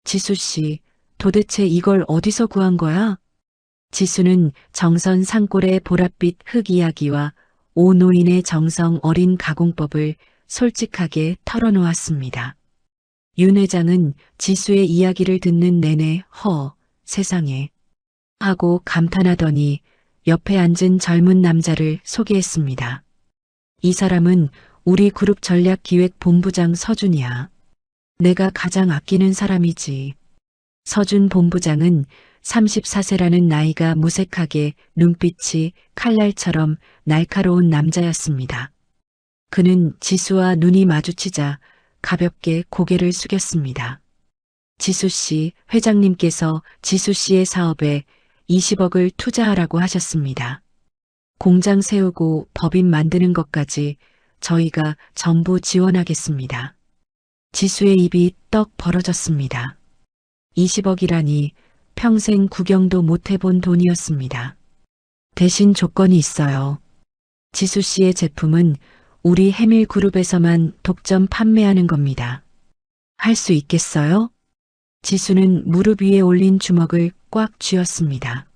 지수 씨, 도대체 이걸 어디서 구한 거야? 지수는 정선 산골의 보랏빛 흙 이야기와 오 노인의 정성 어린 가공법을 솔직하게 털어놓았습니다. 윤 회장은 지수의 이야기를 듣는 내내 세상에 하고 감탄하더니 옆에 앉은 젊은 남자를 소개했습니다. 이 사람은 우리 그룹 전략기획본부장 서준이야. 내가 가장 아끼는 사람이지. 서준 본부장은 34세라는 나이가 무색하게 눈빛이 칼날처럼 날카로운 남자였습니다. 그는 지수와 눈이 마주치자 가볍게 고개를 숙였습니다. 지수 씨, 회장님께서 지수 씨의 사업에 20억을 투자하라고 하셨습니다. 공장 세우고 법인 만드는 것까지 저희가 전부 지원하겠습니다. 지수의 입이 떡 벌어졌습니다. 20억이라니 평생 구경도 못 해본 돈이었습니다. 대신 조건이 있어요. 지수 씨의 제품은 우리 해밀그룹에서만 독점 판매하는 겁니다. 할 수 있겠어요? 지수는 무릎 위에 올린 주먹을 꽉 쥐었습니다.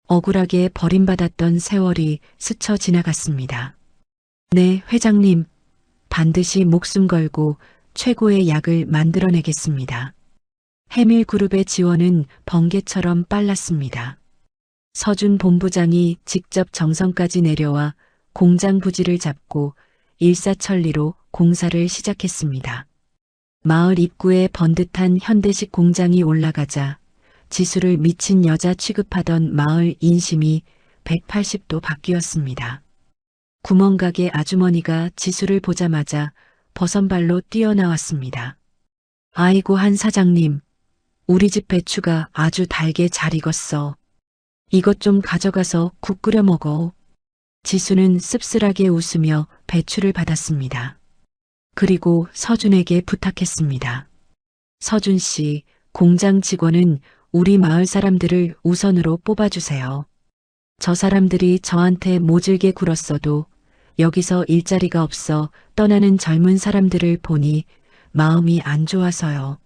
억울하게 버림받았던 세월이 스쳐 지나갔습니다. 네, 회장님. 반드시 목숨 걸고 최고의 약을 만들어내겠습니다. 해밀그룹의 지원은 번개처럼 빨랐습니다. 서준 본부장이 직접 정성까지 내려와 공장 부지를 잡고 일사천리로 공사를 시작했습니다. 마을 입구에 번듯한 현대식 공장이 올라가자 지수를 미친 여자 취급하던 마을 인심이 180도 바뀌었습니다. 구멍가게 아주머니가 지수를 보자마자 버선발로 뛰어나왔습니다. 아이고 한 사장님, 우리 집 배추가 아주 달게 잘 익었어. 이것 좀 가져가서 국 끓여 먹어. 지수는 씁쓸하게 웃으며 배추를 받았습니다. 그리고 서준에게 부탁했습니다. 서준 씨, 공장 직원은 우리 마을 사람들을 우선으로 뽑아주세요. 저 사람들이 저한테 모질게 굴었어도 여기서 일자리가 없어 떠나는 젊은 사람들을 보니 마음이 안 좋아서요.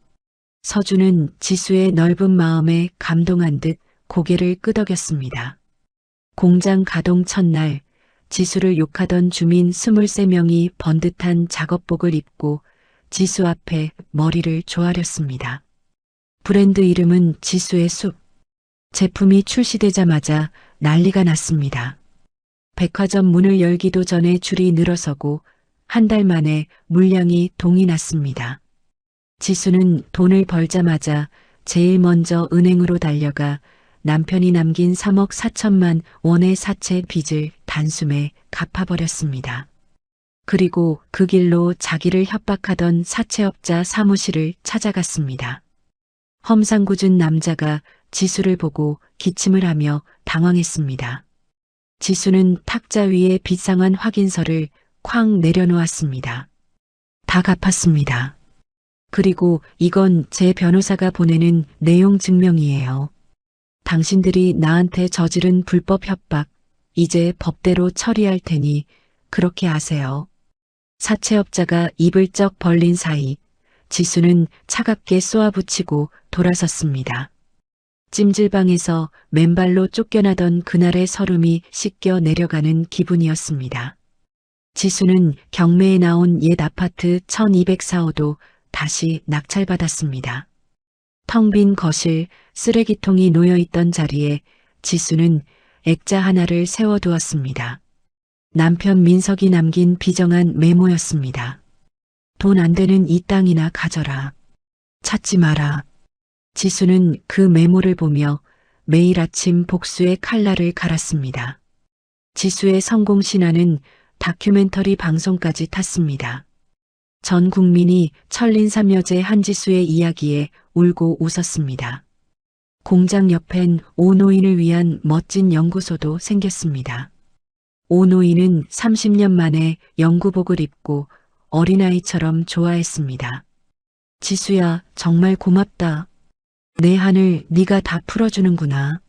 서준은 지수의 넓은 마음에 감동한 듯 고개를 끄덕였습니다. 공장 가동 첫날 지수를 욕하던 주민 23명이 번듯한 작업복을 입고 지수 앞에 머리를 조아렸습니다. 브랜드 이름은 지수의 숲. 제품이 출시되자마자 난리가 났습니다. 백화점 문을 열기도 전에 줄이 늘어서고 한 달 만에 물량이 동이 났습니다. 지수는 돈을 벌자마자 제일 먼저 은행으로 달려가 남편이 남긴 3억 4천만 원의 사채 빚을 단숨에 갚아버렸습니다. 그리고 그 길로 자기를 협박하던 사채업자 사무실을 찾아갔습니다. 험상궂은 남자가 지수를 보고 기침을 하며 당황했습니다. 지수는 탁자 위에 빚상환 확인서를 쾅 내려놓았습니다. 다 갚았습니다. 그리고 이건 제 변호사가 보내는 내용 증명이에요. 당신들이 나한테 저지른 불법 협박, 이제 법대로 처리할 테니 그렇게 아세요. 사채업자가 입을 쩍 벌린 사이 지수는 차갑게 쏘아붙이고 돌아섰습니다. 찜질방에서 맨발로 쫓겨나던 그날의 서름이 씻겨 내려가는 기분이었습니다. 지수는 경매에 나온 옛 아파트 1204호도 다시 낙찰받았습니다. 텅 빈 거실, 쓰레기통이 놓여있던 자리에 지수는 액자 하나를 세워두었습니다. 남편 민석이 남긴 비정한 메모였습니다. 돈 안 되는 이 땅이나 가져라. 찾지 마라. 지수는 그 메모를 보며 매일 아침 복수의 칼날을 갈았습니다. 지수의 성공 신화는 다큐멘터리 방송까지 탔습니다. 전 국민이 천린삼여제 한지수의 이야기에 울고 웃었습니다. 공장 옆엔 오노인을 위한 멋진 연구소도 생겼습니다. 오노인은 30년 만에 연구복을 입고 어린아이처럼 좋아했습니다. 지수야, 정말 고맙다. 내 한을 네가 다 풀어주는구나.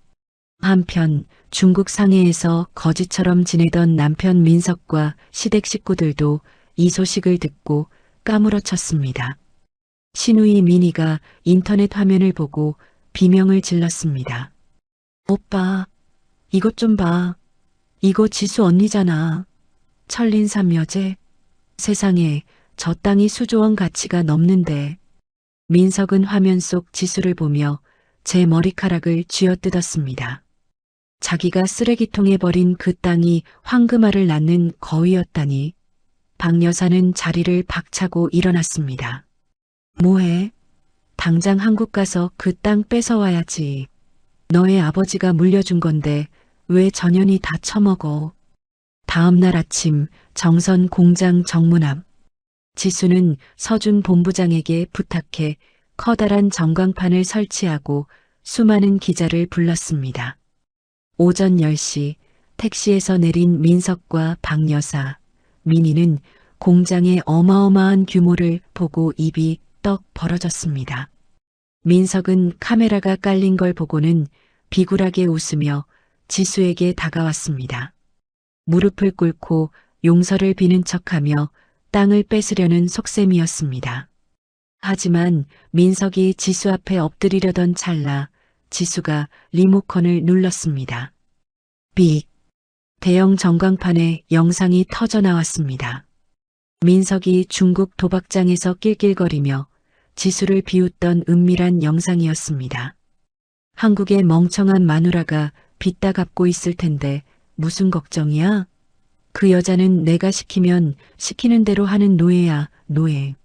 한편 중국 상해에서 거지처럼 지내던 남편 민석과 시댁 식구들도 이 소식을 듣고 까무러쳤습니다. 시누이 미니가 인터넷 화면을 보고 비명을 질렀습니다. 오빠, 이것 좀 봐. 이거 지수 언니잖아. 천린삼여제. 세상에 저 땅이 수조원 가치가 넘는데. 민석은 화면 속 지수를 보며 제 머리카락을 쥐어뜯었습니다. 자기가 쓰레기통에 버린 그 땅이 황금알을 낳는 거위였다니. 박 여사는 자리를 박차고 일어났습니다. 뭐해? 당장 한국 가서 그 땅 뺏어와야지. 너의 아버지가 물려준 건데 왜 전현이 다 처먹어. 다음 날 아침 정선 공장 정문 앞. 지수는 서준 본부장에게 부탁해 커다란 전광판을 설치하고 수많은 기자를 불렀습니다. 오전 10시 택시에서 내린 민석과 박 여사, 민희는 공장의 어마어마한 규모를 보고 입이 떡 벌어졌습니다. 민석은 카메라가 깔린 걸 보고는 비굴하게 웃으며 지수에게 다가왔습니다. 무릎을 꿇고 용서를 비는 척하며 땅을 뺏으려는 속셈이었습니다. 하지만 민석이 지수 앞에 엎드리려던 찰나 지수가 리모컨을 눌렀습니다. 삑! 대형 전광판에 영상이 터져 나왔습니다. 민석이 중국 도박장에서 낄낄거리며 지수를 비웃던 은밀한 영상이었습니다. 한국의 멍청한 마누라가 빚다 갚고 있을 텐데 무슨 걱정이야? 그 여자는 내가 시키면 시키는 대로 하는 노예야, 노예.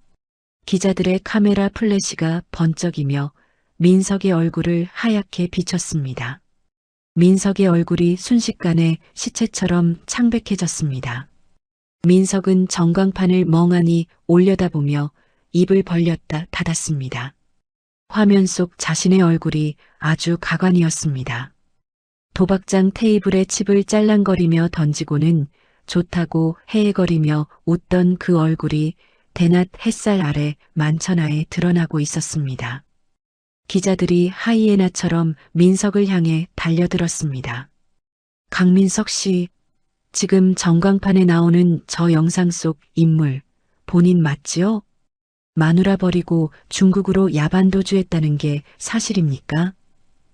기자들의 카메라 플래시가 번쩍이며 민석의 얼굴을 하얗게 비쳤습니다. 민석의 얼굴이 순식간에 시체처럼 창백해졌습니다. 민석은 전광판을 멍하니 올려다보며 입을 벌렸다 닫았습니다. 화면 속 자신의 얼굴이 아주 가관이었습니다. 도박장 테이블에 칩을 짤랑거리며 던지고는 좋다고 헤헤거리며 웃던 그 얼굴이 대낮 햇살 아래 만천하에 드러나고 있었습니다. 기자들이 하이에나처럼 민석을 향해 달려들었습니다. 강민석 씨, 지금 전광판에 나오는 저 영상 속 인물 본인 맞지요? 마누라 버리고 중국으로 야반도주했다는 게 사실입니까?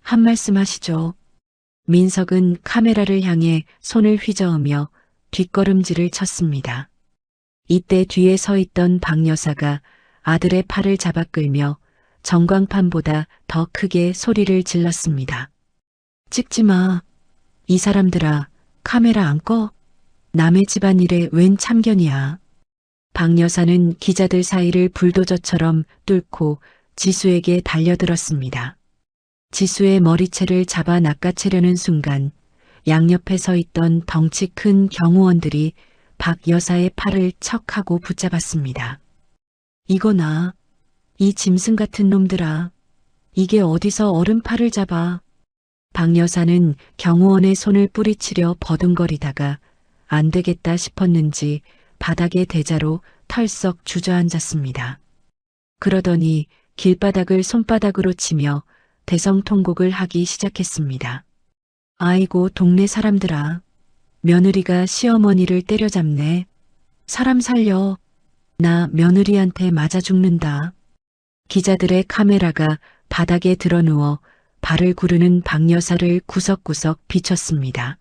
한 말씀 하시죠. 민석은 카메라를 향해 손을 휘저으며 뒷걸음질을 쳤습니다. 이때 뒤에 서 있던 박 여사가 아들의 팔을 잡아 끌며 전광판보다 더 크게 소리를 질렀습니다. 찍지 마. 이 사람들아, 카메라 안 꺼? 남의 집안일에 웬 참견이야. 박 여사는 기자들 사이를 불도저처럼 뚫고 지수에게 달려들었습니다. 지수의 머리채를 잡아 낚아채려는 순간 양옆에 서 있던 덩치 큰 경호원들이 박 여사의 팔을 척하고 붙잡았습니다. 이거나, 이 짐승 같은 놈들아, 이게 어디서 어른 팔을 잡아. 박 여사는 경호원의 손을 뿌리치려 버둥거리다가 안 되겠다 싶었는지 바닥에 대자로 털썩 주저앉았습니다. 그러더니 길바닥을 손바닥으로 치며 대성통곡을 하기 시작했습니다. 아이고 동네 사람들아, 며느리가 시어머니를 때려잡네. 사람 살려. 나 며느리한테 맞아 죽는다. 기자들의 카메라가 바닥에 드러누워 발을 구르는 박 여사를 구석구석 비췄습니다.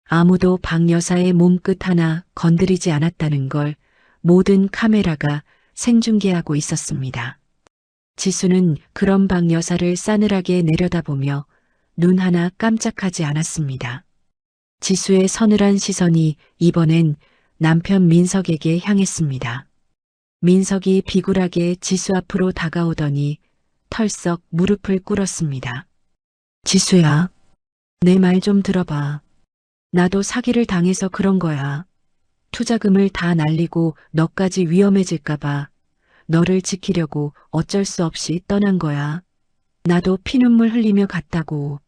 아무도 박 여사의 몸끝 하나 건드리지 않았다는 걸 모든 카메라가 생중계하고 있었습니다. 지수는 그런 박 여사를 싸늘하게 내려다보며 눈 하나 깜짝하지 않았습니다. 지수의 서늘한 시선이 이번엔 남편 민석에게 향했습니다. 민석이 비굴하게 지수 앞으로 다가오더니 털썩 무릎을 꿇었습니다. 지수야, 내 말 좀 들어봐. 나도 사기를 당해서 그런 거야. 투자금을 다 날리고 너까지 위험해질까봐 너를 지키려고 어쩔 수 없이 떠난 거야. 나도 피눈물 흘리며 갔다고.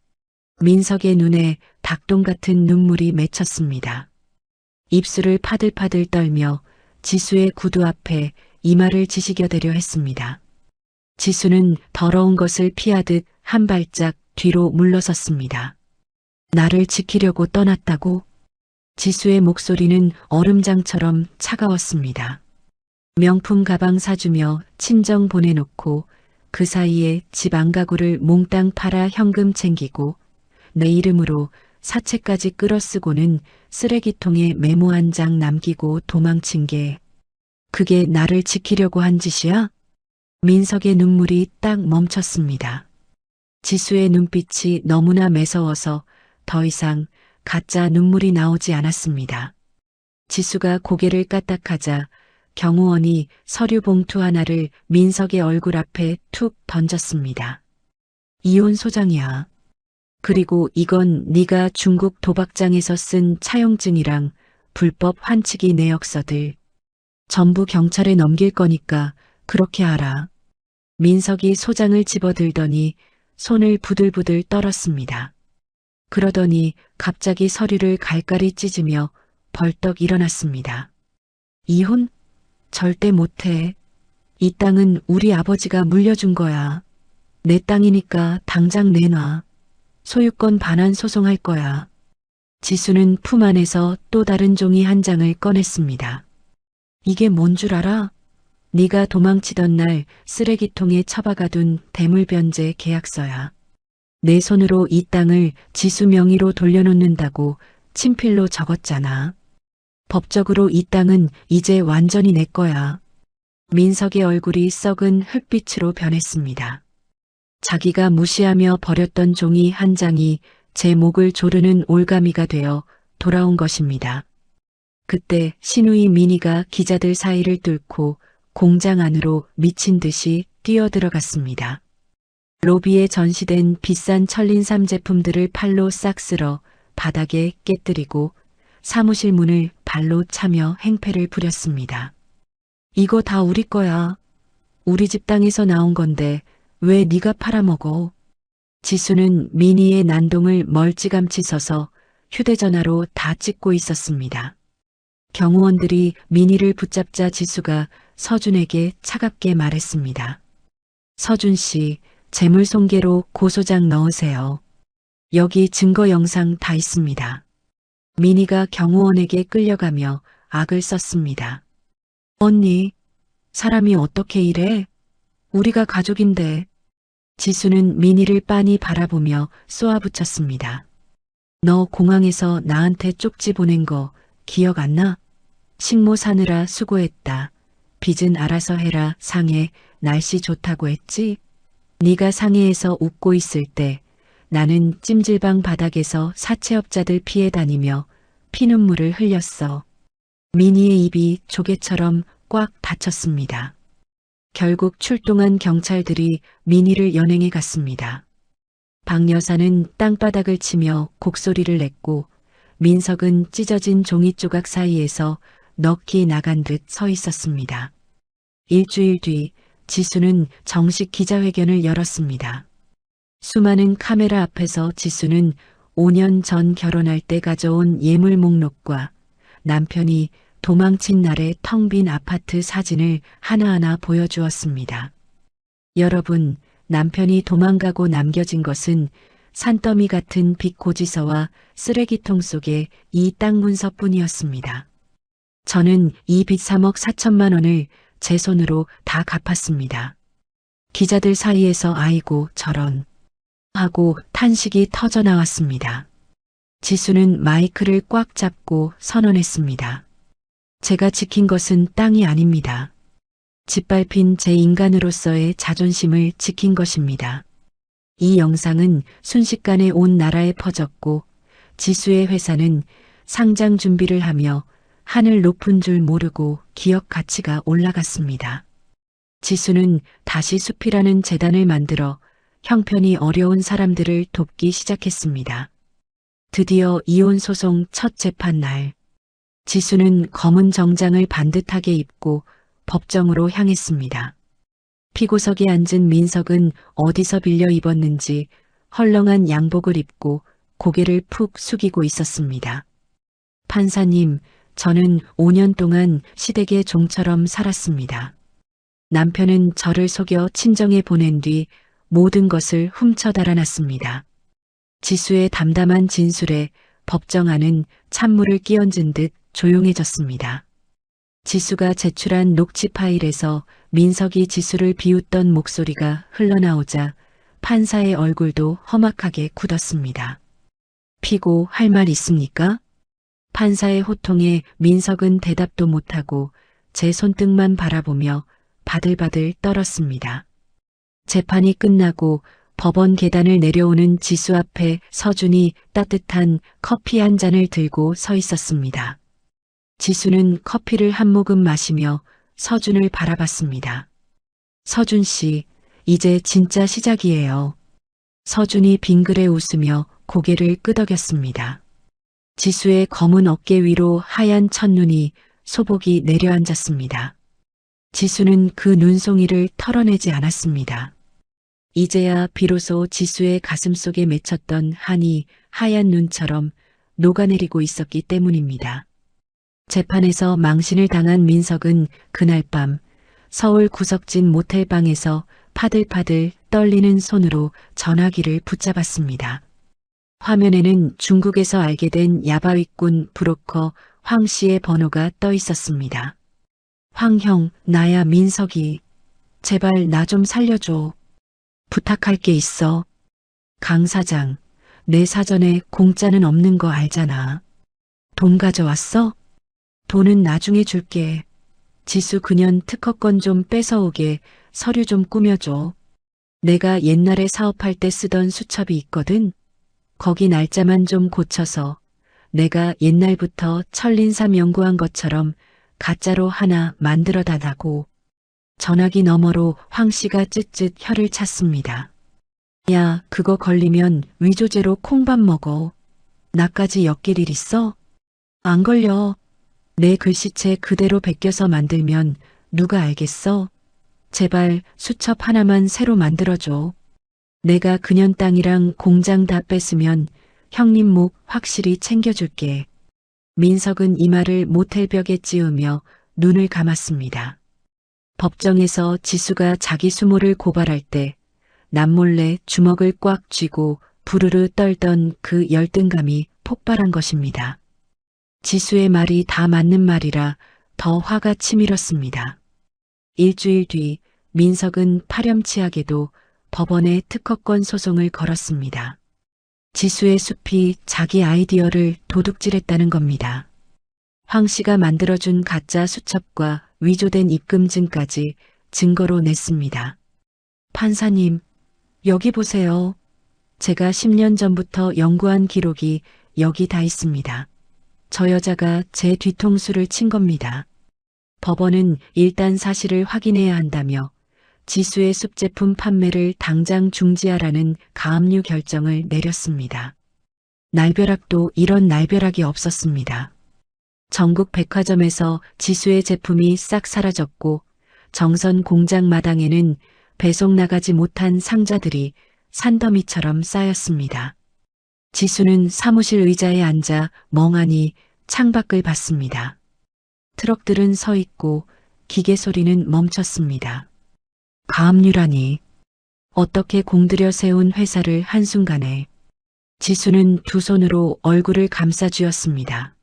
민석의 눈에 닭똥 같은 눈물이 맺혔습니다. 입술을 파들파들 떨며 지수의 구두 앞에 이마를 지시겨대려 했습니다. 지수는 더러운 것을 피하듯 한 발짝 뒤로 물러섰습니다. 나를 지키려고 떠났다고? 지수의 목소리는 얼음장처럼 차가웠습니다. 명품 가방 사주며 친정 보내놓고 그 사이에 집 안가구를 몽땅 팔아 현금 챙기고 내 이름으로 사채까지 끌어쓰고는 쓰레기통에 메모 한 장 남기고 도망친 게 그게 나를 지키려고 한 짓이야? 민석의 눈물이 딱 멈췄습니다. 지수의 눈빛이 너무나 매서워서 더 이상 가짜 눈물이 나오지 않았습니다. 지수가 고개를 까딱하자 경호원이 서류 봉투 하나를 민석의 얼굴 앞에 툭 던졌습니다. 이혼 소장이야. 그리고 이건 네가 중국 도박장에서 쓴 차용증이랑 불법 환치기 내역서들 전부 경찰에 넘길 거니까 그렇게 알아. 민석이 소장을 집어들더니 손을 부들부들 떨었습니다. 그러더니 갑자기 서류를 갈갈이 찢으며 벌떡 일어났습니다. 이혼? 절대 못해. 이 땅은 우리 아버지가 물려준 거야. 내 땅이니까 당장 내놔. 소유권 반환 소송할 거야. 지수는 품 안에서 또 다른 종이 한 장을 꺼냈습니다. 이게 뭔 줄 알아? 네가 도망치던 날 쓰레기통에 처박아둔 대물변제 계약서야. 내 손으로 이 땅을 지수 명의로 돌려놓는다고 친필로 적었잖아. 법적으로 이 땅은 이제 완전히 내 거야. 민석의 얼굴이 썩은 흙빛으로 변했습니다. 자기가 무시하며 버렸던 종이 한 장이 제 목을 조르는 올가미가 되어 돌아온 것입니다. 그때 신우이 미니가 기자들 사이를 뚫고 공장 안으로 미친 듯이 뛰어들어갔습니다. 로비에 전시된 비싼 천린삼 제품들을 팔로 싹 쓸어 바닥에 깨뜨리고 사무실 문을 발로 차며 행패를 부렸습니다. 이거 다 우리 거야. 우리 집 땅에서 나온 건데 왜 네가 팔아먹어? 지수는 미니의 난동을 멀찌감치 서서 휴대전화로 다 찍고 있었습니다. 경호원들이 미니를 붙잡자 지수가 서준에게 차갑게 말했습니다. 서준 씨, 재물손괴로 고소장 넣으세요. 여기 증거 영상 다 있습니다. 미니가 경호원에게 끌려가며 악을 썼습니다. 언니, 사람이 어떻게 이래? 우리가 가족인데. 지수는 미니를 빤히 바라보며 쏘아붙였습니다. 너 공항에서 나한테 쪽지 보낸 거 기억 안 나? 식모 사느라 수고했다. 빚은 알아서 해라. 상해, 날씨 좋다고 했지? 네가 상해에서 웃고 있을 때 나는 찜질방 바닥에서 사채업자들 피해 다니며 피눈물을 흘렸어. 미니의 입이 조개처럼 꽉 닫혔습니다. 결국 출동한 경찰들이 미니를 연행해 갔습니다. 박 여사는 땅바닥을 치며 곡소리를 냈고 민석은 찢어진 종이 조각 사이에서 넋이 나간 듯 서 있었습니다. 일주일 뒤 지수는 정식 기자회견을 열었습니다. 수많은 카메라 앞에서 지수는 5년 전 결혼할 때 가져온 예물 목록과 남편이 도망친 날의 텅 빈 아파트 사진을 하나하나 보여주었습니다. 여러분, 남편이 도망가고 남겨진 것은 산더미 같은 빚 고지서와 쓰레기통 속의 이 땅 문서뿐이었습니다. 저는 이 빚 3억 4천만 원을 제 손으로 다 갚았습니다. 기자들 사이에서 아이고 저런 하고 탄식이 터져 나왔습니다. 지수는 마이크를 꽉 잡고 선언했습니다. 제가 지킨 것은 땅이 아닙니다. 짓밟힌 제 인간으로서의 자존심을 지킨 것입니다. 이 영상은 순식간에 온 나라에 퍼졌고 지수의 회사는 상장 준비를 하며 하늘 높은 줄 모르고 기업 가치가 올라갔습니다. 지수는 다시 숲이라는 재단을 만들어 형편이 어려운 사람들을 돕기 시작했습니다. 드디어 이혼 소송 첫 재판 날, 지수는 검은 정장을 반듯하게 입고 법정으로 향했습니다. 피고석에 앉은 민석은 어디서 빌려 입었는지 헐렁한 양복을 입고 고개를 푹 숙이고 있었습니다. 판사님, 저는 5년 동안 시댁의 종처럼 살았습니다. 남편은 저를 속여 친정에 보낸 뒤 모든 것을 훔쳐 달아났습니다. 지수의 담담한 진술에 법정 안은 찬물을 끼얹은 듯 조용해졌습니다. 지수가 제출한 녹취 파일에서 민석이 지수를 비웃던 목소리가 흘러나오자 판사의 얼굴도 험악하게 굳었습니다. 피고 할 말 있습니까? 판사의 호통에 민석은 대답도 못하고 제 손등만 바라보며 바들바들 떨었습니다. 재판이 끝나고 법원 계단을 내려오는 지수 앞에 서준이 따뜻한 커피 한 잔을 들고 서 있었습니다. 지수는 커피를 한 모금 마시며 서준을 바라봤습니다. 서준 씨, 이제 진짜 시작이에요. 서준이 빙그레 웃으며 고개를 끄덕였습니다. 지수의 검은 어깨 위로 하얀 첫눈이 소복이 내려앉았습니다. 지수는 그 눈송이를 털어내지 않았습니다. 이제야 비로소 지수의 가슴 속에 맺혔던 한이 하얀 눈처럼 녹아내리고 있었기 때문입니다. 재판에서 망신을 당한 민석은 그날 밤 서울 구석진 모텔방에서 파들파들 떨리는 손으로 전화기를 붙잡았습니다. 화면에는 중국에서 알게 된 야바위꾼 브로커 황 씨의 번호가 떠 있었습니다. 황형, 나야 민석이. 제발 나 좀 살려줘. 부탁할 게 있어. 강 사장, 내 사전에 공짜는 없는 거 알잖아. 돈 가져왔어? 돈은 나중에 줄게. 지수 그년 특허권 좀 뺏어오게 서류 좀 꾸며줘. 내가 옛날에 사업할 때 쓰던 수첩이 있거든. 거기 날짜만 좀 고쳐서 내가 옛날부터 천린삼 연구한 것처럼 가짜로 하나 만들어 달라고. 전화기 너머로 황 씨가 쯧쯧 혀를 찼습니다. 야, 그거 걸리면 위조죄로 콩밥 먹어. 나까지 엮일 일 있어? 안 걸려. 내 글씨체 그대로 베껴서 만들면 누가 알겠어? 제발 수첩 하나만 새로 만들어줘. 내가 그년 땅이랑 공장 다 뺐으면 형님 목 확실히 챙겨줄게. 민석은 이 말을 모텔 벽에 찌우며 눈을 감았습니다. 법정에서 지수가 자기 수모를 고발할 때 남몰래 주먹을 꽉 쥐고 부르르 떨던 그 열등감이 폭발한 것입니다. 지수의 말이 다 맞는 말이라 더 화가 치밀었습니다. 일주일 뒤 민석은 파렴치하게도 법원에 특허권 소송을 걸었습니다. 지수의 숲이 자기 아이디어를 도둑질했다는 겁니다. 황 씨가 만들어준 가짜 수첩과 위조된 입금증까지 증거로 냈습니다. 판사님, 여기 보세요. 제가 10년 전부터 연구한 기록이 여기 다 있습니다. 저 여자가 제 뒤통수를 친 겁니다. 법원은 일단 사실을 확인해야 한다며 지수의 숲 제품 판매를 당장 중지하라는 가압류 결정을 내렸습니다. 날벼락도 이런 날벼락이 없었습니다. 전국 백화점에서 지수의 제품이 싹 사라졌고 정선 공장 마당에는 배송 나가지 못한 상자들이 산더미처럼 쌓였습니다. 지수는 사무실 의자에 앉아 멍하니 창밖을 봤습니다. 트럭들은 서 있고 기계 소리는 멈췄습니다. 가압류라니. 어떻게 공들여 세운 회사를 한순간에. 지수는 두 손으로 얼굴을 감싸 쥐었습니다.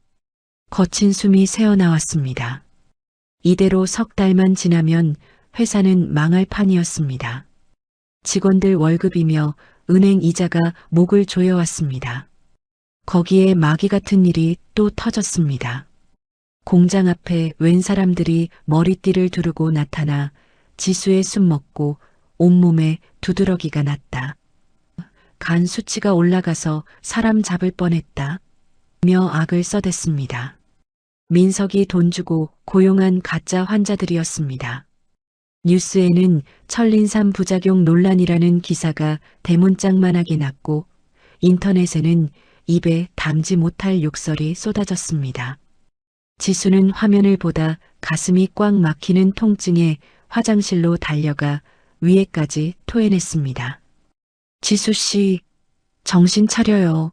거친 숨이 새어나왔습니다. 이대로 석 달만 지나면 회사는 망할 판이었습니다. 직원들 월급이며 은행 이자가 목을 조여왔습니다. 거기에 마귀 같은 일이 또 터졌습니다. 공장 앞에 웬 사람들이 머리띠를 두르고 나타나 지수의 숨 먹고 온몸에 두드러기가 났다. 간 수치가 올라가서 사람 잡을 뻔했다. 며 악을 써댔습니다. 민석이 돈 주고 고용한 가짜 환자들이었습니다. 뉴스에는 천린삼 부작용 논란이라는 기사가 대문짝만하게 났고 인터넷에는 입에 담지 못할 욕설이 쏟아졌습니다. 지수는 화면을 보다 가슴이 꽉 막히는 통증에 화장실로 달려가 위에까지 토해냈습니다. 지수 씨, 정신 차려요.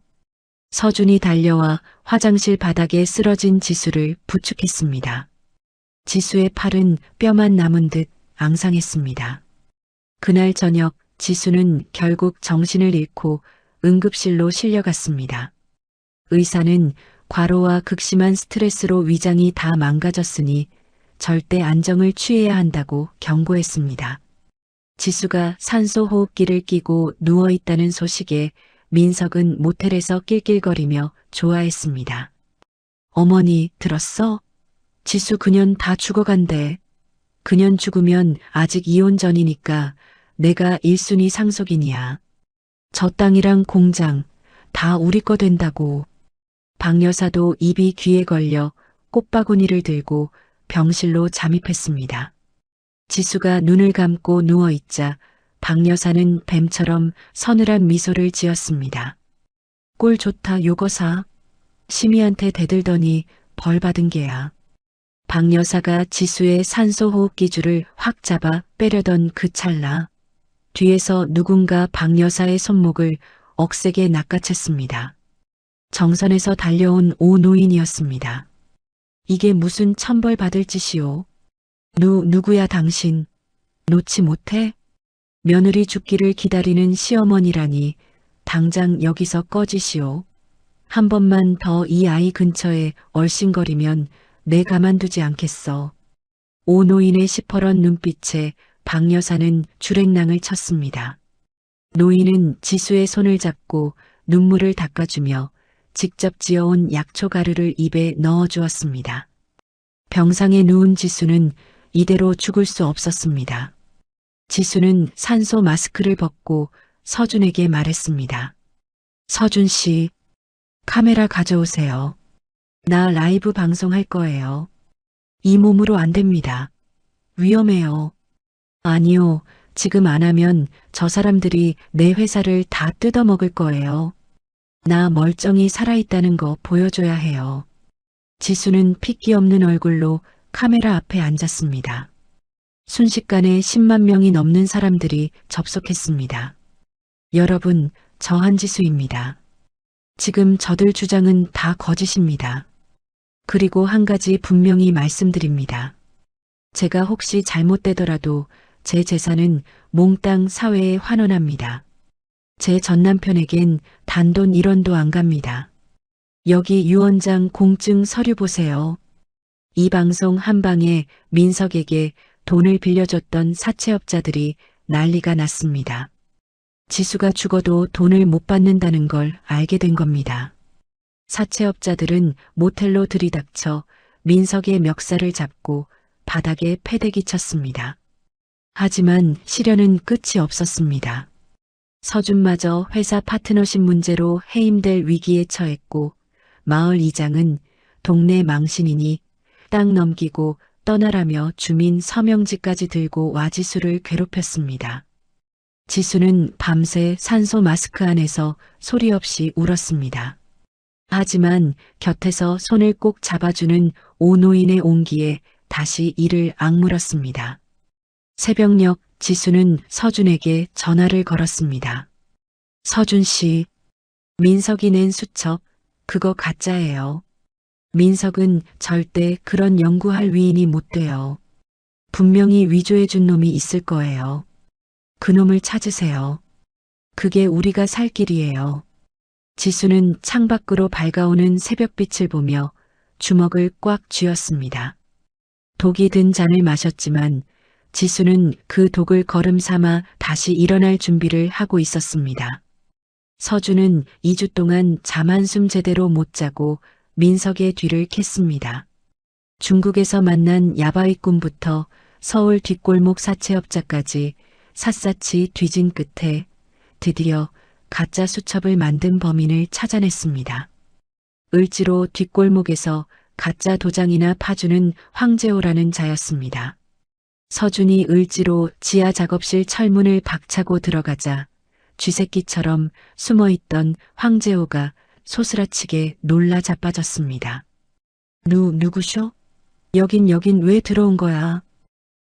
서준이 달려와 화장실 바닥에 쓰러진 지수를 부축했습니다. 지수의 팔은 뼈만 남은 듯 앙상했습니다. 그날 저녁 지수는 결국 정신을 잃고 응급실로 실려갔습니다. 의사는 과로와 극심한 스트레스로 위장이 다 망가졌으니 절대 안정을 취해야 한다고 경고했습니다. 지수가 산소호흡기를 끼고 누워있다는 소식에 민석은 모텔에서 낄낄거리며 좋아했습니다. 어머니 들었어? 지수 그년 다 죽어간대. 그년 죽으면 아직 이혼 전이니까 내가 1순위 상속인이야. 저 땅이랑 공장 다 우리 거 된다고. 박 여사도 입이 귀에 걸려 꽃바구니를 들고 병실로 잠입했습니다. 지수가 눈을 감고 누워있자 박 여사는 뱀처럼 서늘한 미소를 지었습니다. 꼴 좋다 요거사. 심희한테 대들더니 벌 받은 게야. 박 여사가 지수의 산소호흡기 줄을 확 잡아 빼려던 그 찰나 뒤에서 누군가 박 여사의 손목을 억세게 낚아챘습니다. 정선에서 달려온 오 노인이었습니다. 이게 무슨 천벌 받을 짓이오. 누구야 당신. 놓지 못해? 며느리 죽기를 기다리는 시어머니라니 당장 여기서 꺼지시오. 한 번만 더 이 아이 근처에 얼씬거리면 내 가만두지 않겠어. 오 노인의 시퍼런 눈빛에 박 여사는 주랭랑을 쳤습니다. 노인은 지수의 손을 잡고 눈물을 닦아주며 직접 지어온 약초 가루를 입에 넣어주었습니다. 병상에 누운 지수는 이대로 죽을 수 없었습니다. 지수는 산소 마스크를 벗고 서준에게 말했습니다. 서준 씨, 카메라 가져오세요. 나 라이브 방송할 거예요. 이 몸으로 안 됩니다. 위험해요. 아니요, 지금 안 하면 저 사람들이 내 회사를 다 뜯어먹을 거예요. 나 멀쩡히 살아있다는 거 보여줘야 해요. 지수는 핏기 없는 얼굴로 카메라 앞에 앉았습니다. 순식간에 10만 명이 넘는 사람들이 접속했습니다. 여러분, 저 한지수입니다. 지금 저들 주장은 다 거짓입니다. 그리고 한 가지 분명히 말씀드립니다. 제가 혹시 잘못되더라도 제 재산은 몽땅 사회에 환원합니다. 제 전남편에겐 단돈 1원도 안 갑니다. 여기 유원장 공증 서류 보세요. 이 방송 한 방에 민석에게 돈을 빌려줬던 사채업자들이 난리가 났습니다. 지수가 죽어도 돈을 못 받는다는 걸 알게 된 겁니다. 사채업자들은 모텔로 들이닥쳐 민석의 멱살을 잡고 바닥에 패대기 쳤습니다. 하지만 시련은 끝이 없었습니다. 서준마저 회사 파트너십 문제로 해임될 위기에 처했고 마을 이장은 동네 망신이니 땅 넘기고 떠나라며 주민 서명지까지 들고 와지수를 괴롭혔습니다. 지수는 밤새 산소 마스크 안에서 소리 없이 울었습니다. 하지만 곁에서 손을 꼭 잡아주는 오노인의 온기에 다시 이를 악물었습니다. 새벽녘 지수는 서준에게 전화를 걸었습니다. 서준 씨, 민석이 낸 수첩, 그거 가짜예요. 민석은 절대 그런 연구할 위인이 못 돼요. 분명히 위조해준 놈이 있을 거예요. 그놈을 찾으세요. 그게 우리가 살 길이에요. 지수는 창밖으로 밝아오는 새벽빛을 보며 주먹을 꽉 쥐었습니다. 독이 든 잔을 마셨지만 지수는 그 독을 거름 삼아 다시 일어날 준비를 하고 있었습니다. 서준은 2주 동안 잠 한숨 제대로 못 자고 민석의 뒤를 캤습니다. 중국에서 만난 야바위꾼부터 서울 뒷골목 사채업자까지 샅샅이 뒤진 끝에 드디어 가짜 수첩을 만든 범인을 찾아냈습니다. 을지로 뒷골목에서 가짜 도장이나 파주는 황재호라는 자였습니다. 서준이 을지로 지하 작업실 철문을 박차고 들어가자 쥐새끼처럼 숨어있던 황재호가 소스라치게 놀라 자빠졌습니다. 누구쇼? 여긴 왜 들어온 거야?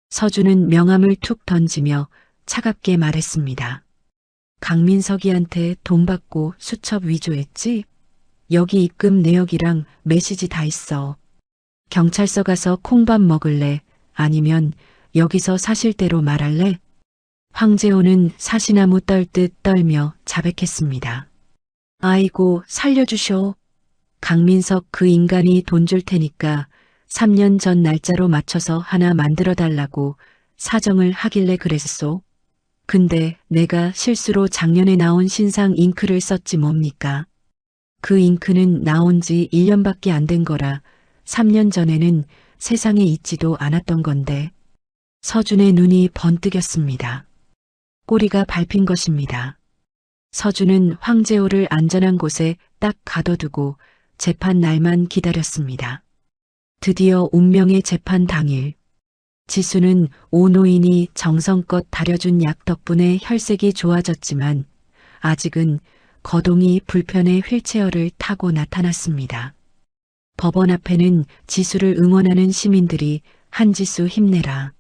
서준은 명함을 툭 던지며 차갑게 말했습니다. 강민석이한테 돈 받고 수첩 위조했지? 여기 입금 내역이랑 메시지 다 있어. 경찰서 가서 콩밥 먹을래? 아니면 여기서 사실대로 말할래? 황재호는 사시나무 떨듯 떨며 자백했습니다. 아이고 살려주쇼. 강민석 그 인간이 돈 줄 테니까 3년 전 날짜로 맞춰서 하나 만들어 달라고 사정을 하길래 그랬소. 근데 내가 실수로 작년에 나온 신상 잉크를 썼지 뭡니까? 그 잉크는 나온 지 1년밖에 안 된 거라 3년 전에는 세상에 있지도 않았던 건데. 서준의 눈이 번뜩였습니다. 꼬리가 밟힌 것입니다. 서준은 황재호를 안전한 곳에 딱 가둬두고 재판 날만 기다렸습니다. 드디어 운명의 재판 당일. 지수는 오노인이 정성껏 다려준 약 덕분에 혈색이 좋아졌지만 아직은 거동이 불편해 휠체어를 타고 나타났습니다. 법원 앞에는 지수를 응원하는 시민들이 한지수 힘내라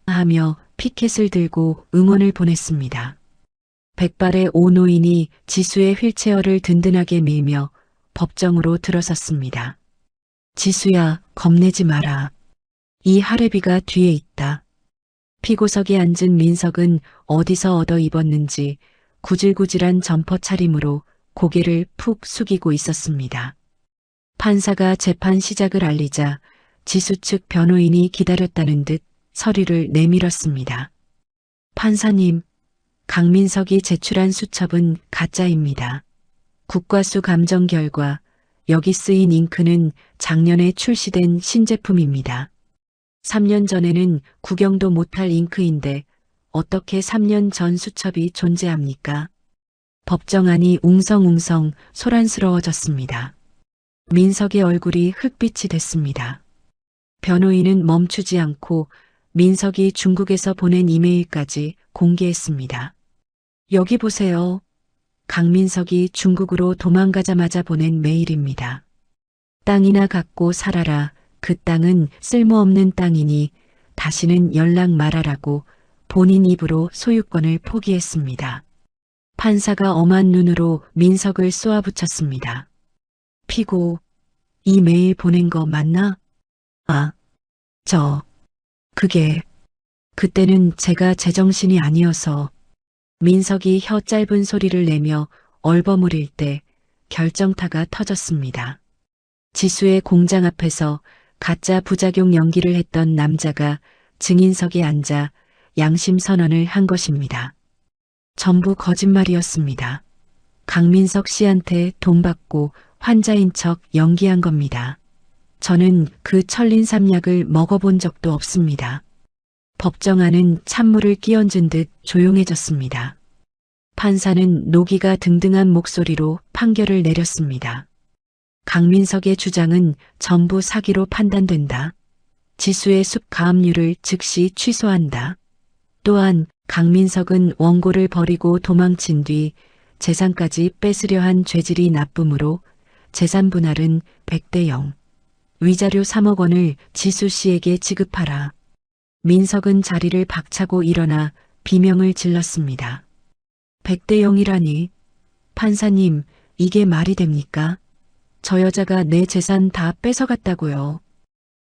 하며 피켓을 들고 응원을 보냈습니다. 백발의 오노인이 지수의 휠체어를 든든하게 밀며 법정으로 들어섰습니다. 지수야, 겁내지 마라. 이 할애비가 뒤에 있다. 피고석에 앉은 민석은 어디서 얻어 입었는지 구질구질한 점퍼 차림으로 고개를 푹 숙이고 있었습니다. 판사가 재판 시작을 알리자 지수 측 변호인이 기다렸다는 듯 서류를 내밀었습니다. 판사님, 강민석이 제출한 수첩은 가짜입니다. 국과수 감정 결과 여기 쓰인 잉크는 작년에 출시된 신제품입니다. 3년 전에는 구경도 못할 잉크인데 어떻게 3년 전 수첩이 존재합니까? 법정안이 웅성웅성 소란스러워졌습니다. 민석의 얼굴이 흑빛이 됐습니다. 변호인은 멈추지 않고 민석이 중국에서 보낸 이메일까지 공개했습니다. 여기 보세요. 강민석이 중국으로 도망가자마자 보낸 메일입니다. 땅이나 갖고 살아라. 그 땅은 쓸모없는 땅이니 다시는 연락 말아라고 본인 입으로 소유권을 포기했습니다. 판사가 엄한 눈으로 민석을 쏘아붙였습니다. 피고, 이 메일 보낸 거 맞나? 아, 그때는 제가 제정신이 아니어서. 민석이 혀 짧은 소리를 내며 얼버무릴 때 결정타가 터졌습니다. 지수의 공장 앞에서 가짜 부작용 연기를 했던 남자가 증인석에 앉아 양심 선언을 한 것입니다. 전부 거짓말이었습니다. 강민석 씨한테 돈 받고 환자인 척 연기한 겁니다. 저는 그 천린삼약을 먹어본 적도 없습니다. 법정안은 찬물을 끼얹은 듯 조용해졌습니다. 판사는 노기가 등등한 목소리로 판결을 내렸습니다. 강민석의 주장은 전부 사기로 판단된다. 지수의 숲 가압류를 즉시 취소한다. 또한 강민석은 원고를 버리고 도망친 뒤 재산까지 뺏으려 한 죄질이 나쁨으로 재산 분할은 100대 0. 위자료 3억 원을 지수 씨에게 지급하라. 민석은 자리를 박차고 일어나 비명을 질렀습니다. 100대 0이라니. 판사님, 이게 말이 됩니까? 저 여자가 내 재산 다 뺏어갔다고요.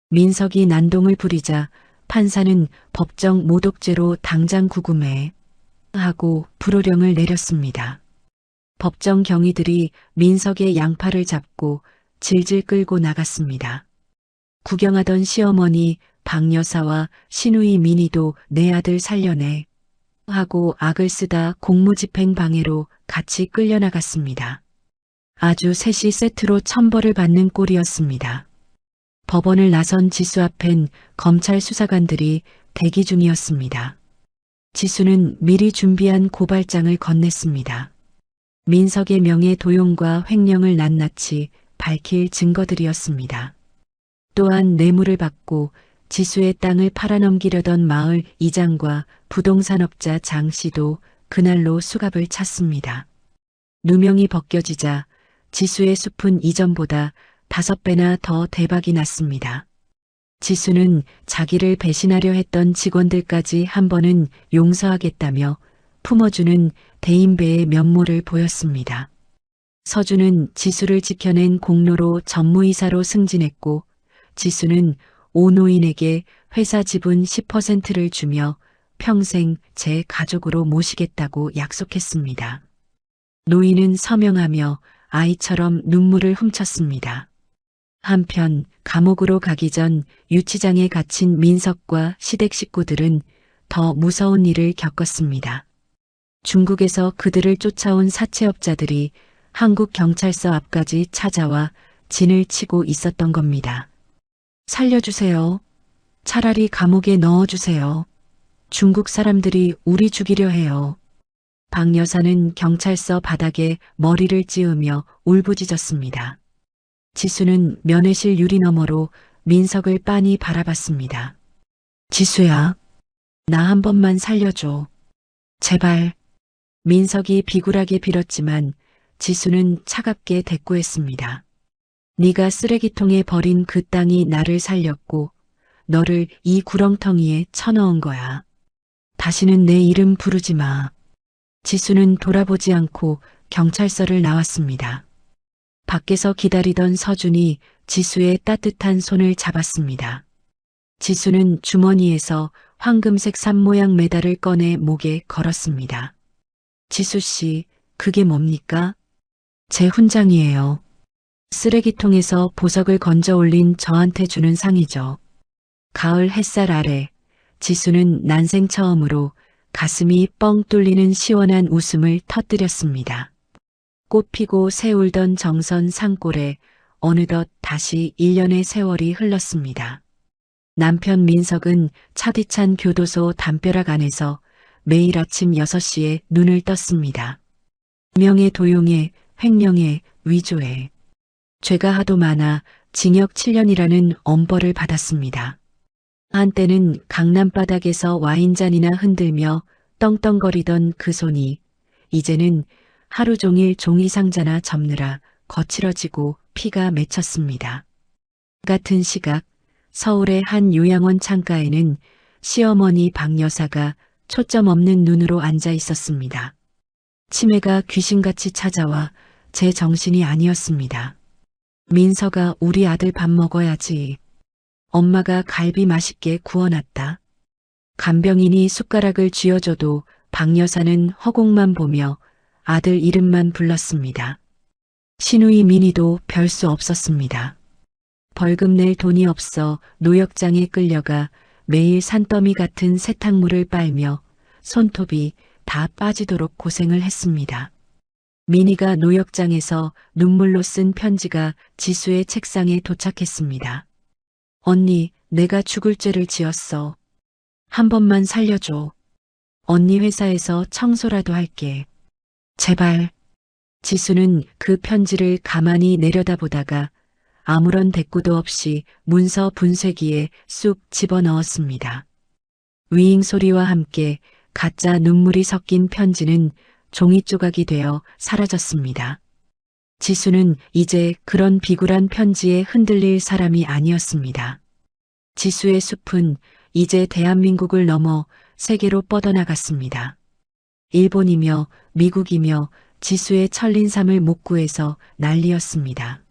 민석이 난동을 부리자 판사는 법정 모독죄로 당장 구금해 하고 불호령을 내렸습니다. 법정 경위들이 민석의 양팔을 잡고 질질 끌고 나갔습니다. 구경하던 시어머니 박 여사와 시누이 민희도 내 아들 살려내 하고 악을 쓰다 공무집행 방해로 같이 끌려나갔습니다. 아주 셋이 세트로 천벌을 받는 꼴이었습니다. 법원을 나선 지수 앞엔 검찰 수사관들이 대기 중이었습니다. 지수는 미리 준비한 고발장을 건넸습니다. 민석의 명예 도용과 횡령을 낱낱이 밝힐 증거들이었습니다. 또한 뇌물을 받고 지수의 땅을 팔아넘기려던 마을 이장과 부동산업자 장 씨도 그날로 수갑을 찼습니다. 누명이 벗겨지자 지수의 숲은 이전보다 5배나 더 대박이 났습니다. 지수는 자기를 배신하려 했던 직원들까지 한 번은 용서하겠다며 품어주는 대인배의 면모를 보였습니다. 서준은 지수를 지켜낸 공로로 전무이사로 승진했고 지수는 오 노인에게 회사 지분 10%를 주며 평생 제 가족으로 모시겠다고 약속했습니다. 노인은 서명하며 아이처럼 눈물을 훔쳤습니다. 한편 감옥으로 가기 전 유치장에 갇힌 민석과 시댁 식구들은 더 무서운 일을 겪었습니다. 중국에서 그들을 쫓아온 사채업자들이 한국 경찰서 앞까지 찾아와 진을 치고 있었던 겁니다. 살려주세요. 차라리 감옥에 넣어주세요. 중국 사람들이 우리 죽이려 해요. 박 여사는 경찰서 바닥에 머리를 찌우며 울부짖었습니다. 지수는 면회실 유리 너머로 민석을 빤히 바라봤습니다. 지수야, 나 한 번만 살려줘. 제발. 민석이 비굴하게 빌었지만 지수는 차갑게 대꾸했습니다. 네가 쓰레기통에 버린 그 땅이 나를 살렸고 너를 이 구렁텅이에 쳐넣은 거야. 다시는 내 이름 부르지 마. 지수는 돌아보지 않고 경찰서를 나왔습니다. 밖에서 기다리던 서준이 지수의 따뜻한 손을 잡았습니다. 지수는 주머니에서 황금색 산 모양 메달을 꺼내 목에 걸었습니다. 지수 씨, 그게 뭡니까? 제 훈장이에요. 쓰레기통에서 보석을 건져 올린 저한테 주는 상이죠. 가을 햇살 아래 지수는 난생 처음으로 가슴이 뻥 뚫리는 시원한 웃음을 터뜨렸습니다. 꽃피고 새울던 정선 산골에 어느덧 다시 1년의 세월이 흘렀습니다. 남편 민석은 차디찬 교도소 담벼락 안에서 매일 아침 6시에 눈을 떴습니다. 명예 도용에, 횡령에, 위조에. 죄가 하도 많아 징역 7년이라는 엄벌을 받았습니다. 한때는 강남 바닥에서 와인잔이나 흔들며 떵떵거리던 그 손이 이제는 하루 종일 종이상자나 접느라 거칠어지고 피가 맺혔습니다. 같은 시각 서울의 한 요양원 창가에는 시어머니 박 여사가 초점 없는 눈으로 앉아 있었습니다. 치매가 귀신같이 찾아와 제 정신이 아니었습니다. 민서가 우리 아들 밥 먹어야지. 엄마가 갈비 맛있게 구워놨다. 간병인이 숟가락을 쥐어줘도 박 여사는 허공만 보며 아들 이름만 불렀습니다. 시누이 민희도 별 수 없었습니다. 벌금 낼 돈이 없어 노역장에 끌려가 매일 산더미 같은 세탁물을 빨며 손톱이 다 빠지도록 고생을 했습니다. 민희가 노역장에서 눈물로 쓴 편지가 지수의 책상에 도착했습니다. 언니, 내가 죽을 죄를 지었어. 한 번만 살려줘. 언니 회사에서 청소라도 할게. 제발. 지수는 그 편지를 가만히 내려다보다가 아무런 대꾸도 없이 문서 분쇄기에 쑥 집어넣었습니다. 위잉 소리와 함께 가짜 눈물이 섞인 편지는 종이 조각이 되어 사라졌습니다. 지수는 이제 그런 비굴한 편지에 흔들릴 사람이 아니었습니다. 지수의 숲은 이제 대한민국을 넘어 세계로 뻗어나갔습니다. 일본이며 미국이며 지수의 천린삼을 목구해서 난리였습니다.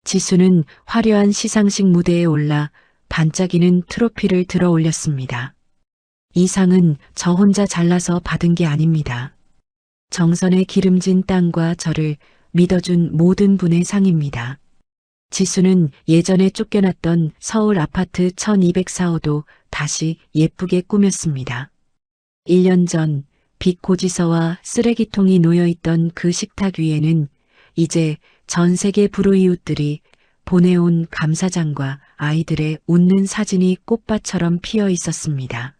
지수는 화려한 시상식 무대에 올라 반짝이는 트로피를 들어 올렸습니다. 이 상은 저 혼자 잘나서 받은 게 아닙니다. 정선의 기름진 땅과 저를 믿어준 모든 분의 상입니다. 지수는 예전에 쫓겨났던 서울 아파트 1204호도 다시 예쁘게 꾸몄습니다. 1년 전 빛 고지서와 쓰레기통이 놓여있던 그 식탁 위에는 이제 전 세계 불우이웃들이 보내온 감사장과 아이들의 웃는 사진이 꽃밭처럼 피어 있었습니다.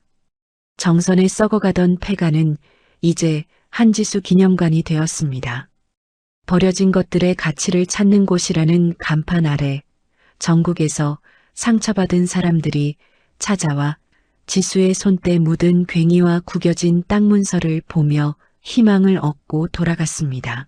정선에 썩어가던 폐가는 이제 한지수 기념관이 되었습니다. 버려진 것들의 가치를 찾는 곳이라는 간판 아래 전국에서 상처받은 사람들이 찾아와 지수의 손때 묻은 괭이와 구겨진 땅 문서를 보며 희망을 얻고 돌아갔습니다.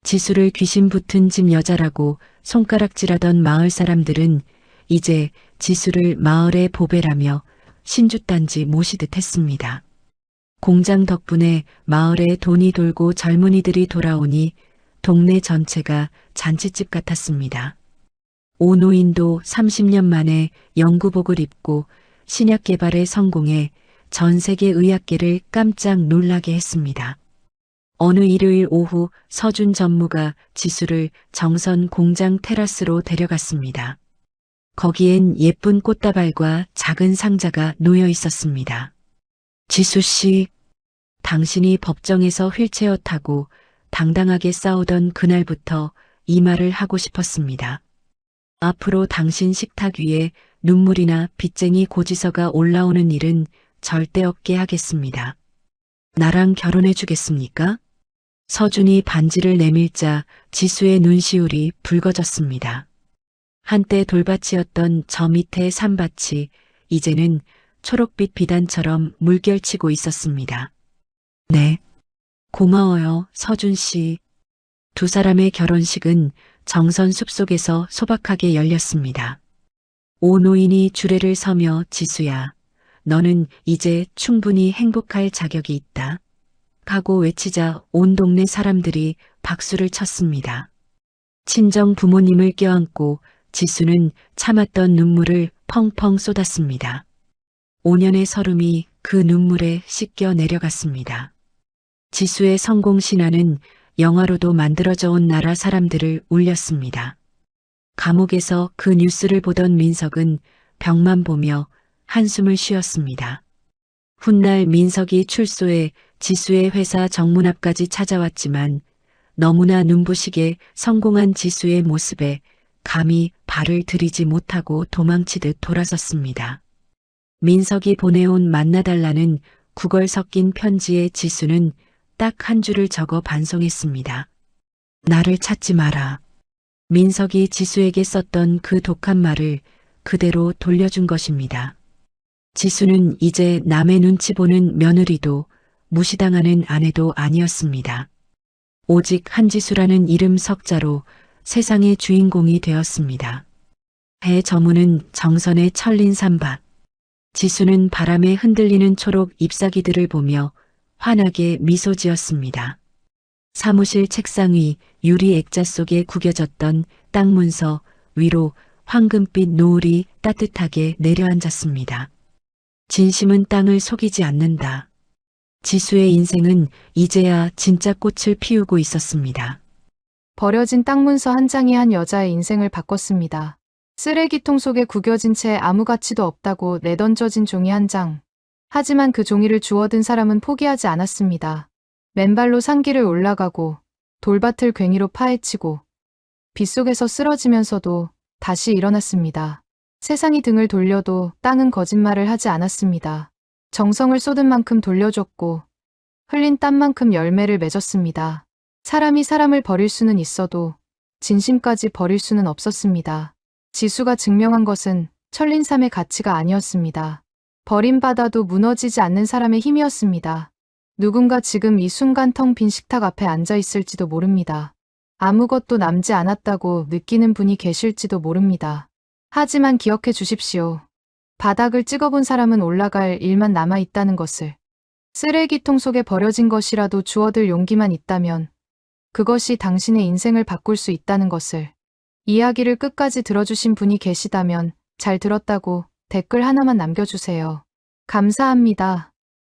지수를 귀신 붙은 집 여자라고 손가락질하던 마을 사람들은 이제 지수를 마을의 보배라며 신주단지 모시듯 했습니다. 공장 덕분에 마을에 돈이 돌고 젊은이들이 돌아오니 동네 전체가 잔치집 같았습니다. 오노인도 30년 만에 연구복을 입고 신약 개발에 성공해 전 세계 의학계를 깜짝 놀라게 했습니다. 어느 일요일 오후 서준 전무가 지수를 정선 공장 테라스로 데려갔습니다. 거기엔 예쁜 꽃다발과 작은 상자가 놓여 있었습니다. 지수 씨, 당신이 법정에서 휠체어 타고 당당하게 싸우던 그날부터 이 말을 하고 싶었습니다. 앞으로 당신 식탁 위에 눈물이나 빚쟁이 고지서가 올라오는 일은 절대 없게 하겠습니다. 나랑 결혼해 주겠습니까? 서준이 반지를 내밀자 지수의 눈시울이 붉어졌습니다. 한때 돌밭이었던 저 밑의 산밭이 이제는 초록빛 비단처럼 물결치고 있었습니다. 네, 고마워요, 서준 씨. 두 사람의 결혼식은 정선 숲속에서 소박하게 열렸습니다. 오 노인이 주례를 서며 지수야, 너는 이제 충분히 행복할 자격이 있다. 하고 외치자 온 동네 사람들이 박수를 쳤습니다. 친정 부모님을 껴안고 지수는 참았던 눈물을 펑펑 쏟았습니다. 5년의 서름이 그 눈물에 씻겨 내려갔습니다. 지수의 성공 신화는 영화로도 만들어져 온 나라 사람들을 울렸습니다. 감옥에서 그 뉴스를 보던 민석은 벽만 보며 한숨을 쉬었습니다. 훗날 민석이 출소해 지수의 회사 정문 앞까지 찾아왔지만 너무나 눈부시게 성공한 지수의 모습에 감히 발을 들이지 못하고 도망치듯 돌아섰습니다. 민석이 보내온 만나달라는 구걸 섞인 편지에 지수는 딱 한 줄을 적어 반송했습니다. 나를 찾지 마라. 민석이 지수에게 썼던 그 독한 말을 그대로 돌려준 것입니다. 지수는 이제 남의 눈치 보는 며느리도 무시당하는 아내도 아니었습니다. 오직 한지수라는 이름 석자로 세상의 주인공이 되었습니다. 배 저무는 정선의 철린 산밭. 지수는 바람에 흔들리는 초록 잎사귀들을 보며 환하게 미소 지었습니다. 사무실 책상 위 유리 액자 속에 구겨졌던 땅 문서 위로 황금빛 노을이 따뜻하게 내려앉았습니다. 진심은 땅을 속이지 않는다. 지수의 인생은 이제야 진짜 꽃을 피우고 있었습니다. 버려진 땅 문서 한 장이 한 여자의 인생을 바꿨습니다. 쓰레기통 속에 구겨진 채 아무 가치도 없다고 내던져진 종이 한 장. 하지만 그 종이를 주워든 사람은 포기하지 않았습니다. 맨발로 산길을 올라가고 돌밭을 괭이로 파헤치고 빗속에서 쓰러지면서도 다시 일어났습니다. 세상이 등을 돌려도 땅은 거짓말을 하지 않았습니다. 정성을 쏟은 만큼 돌려줬고 흘린 땀만큼 열매를 맺었습니다. 사람이 사람을 버릴 수는 있어도 진심까지 버릴 수는 없었습니다. 지수가 증명한 것은 철린 삶의 가치가 아니었습니다. 버림받아도 무너지지 않는 사람의 힘이었습니다. 누군가 지금 이 순간 텅 빈 식탁 앞에 앉아 있을지도 모릅니다. 아무것도 남지 않았다고 느끼는 분이 계실지도 모릅니다. 하지만 기억해 주십시오. 바닥을 찍어본 사람은 올라갈 일만 남아 있다는 것을. 쓰레기통 속에 버려진 것이라도 주워들 용기만 있다면 그것이 당신의 인생을 바꿀 수 있다는 것을. 이야기를 끝까지 들어주신 분이 계시다면 잘 들었다고 댓글 하나만 남겨주세요. 감사합니다.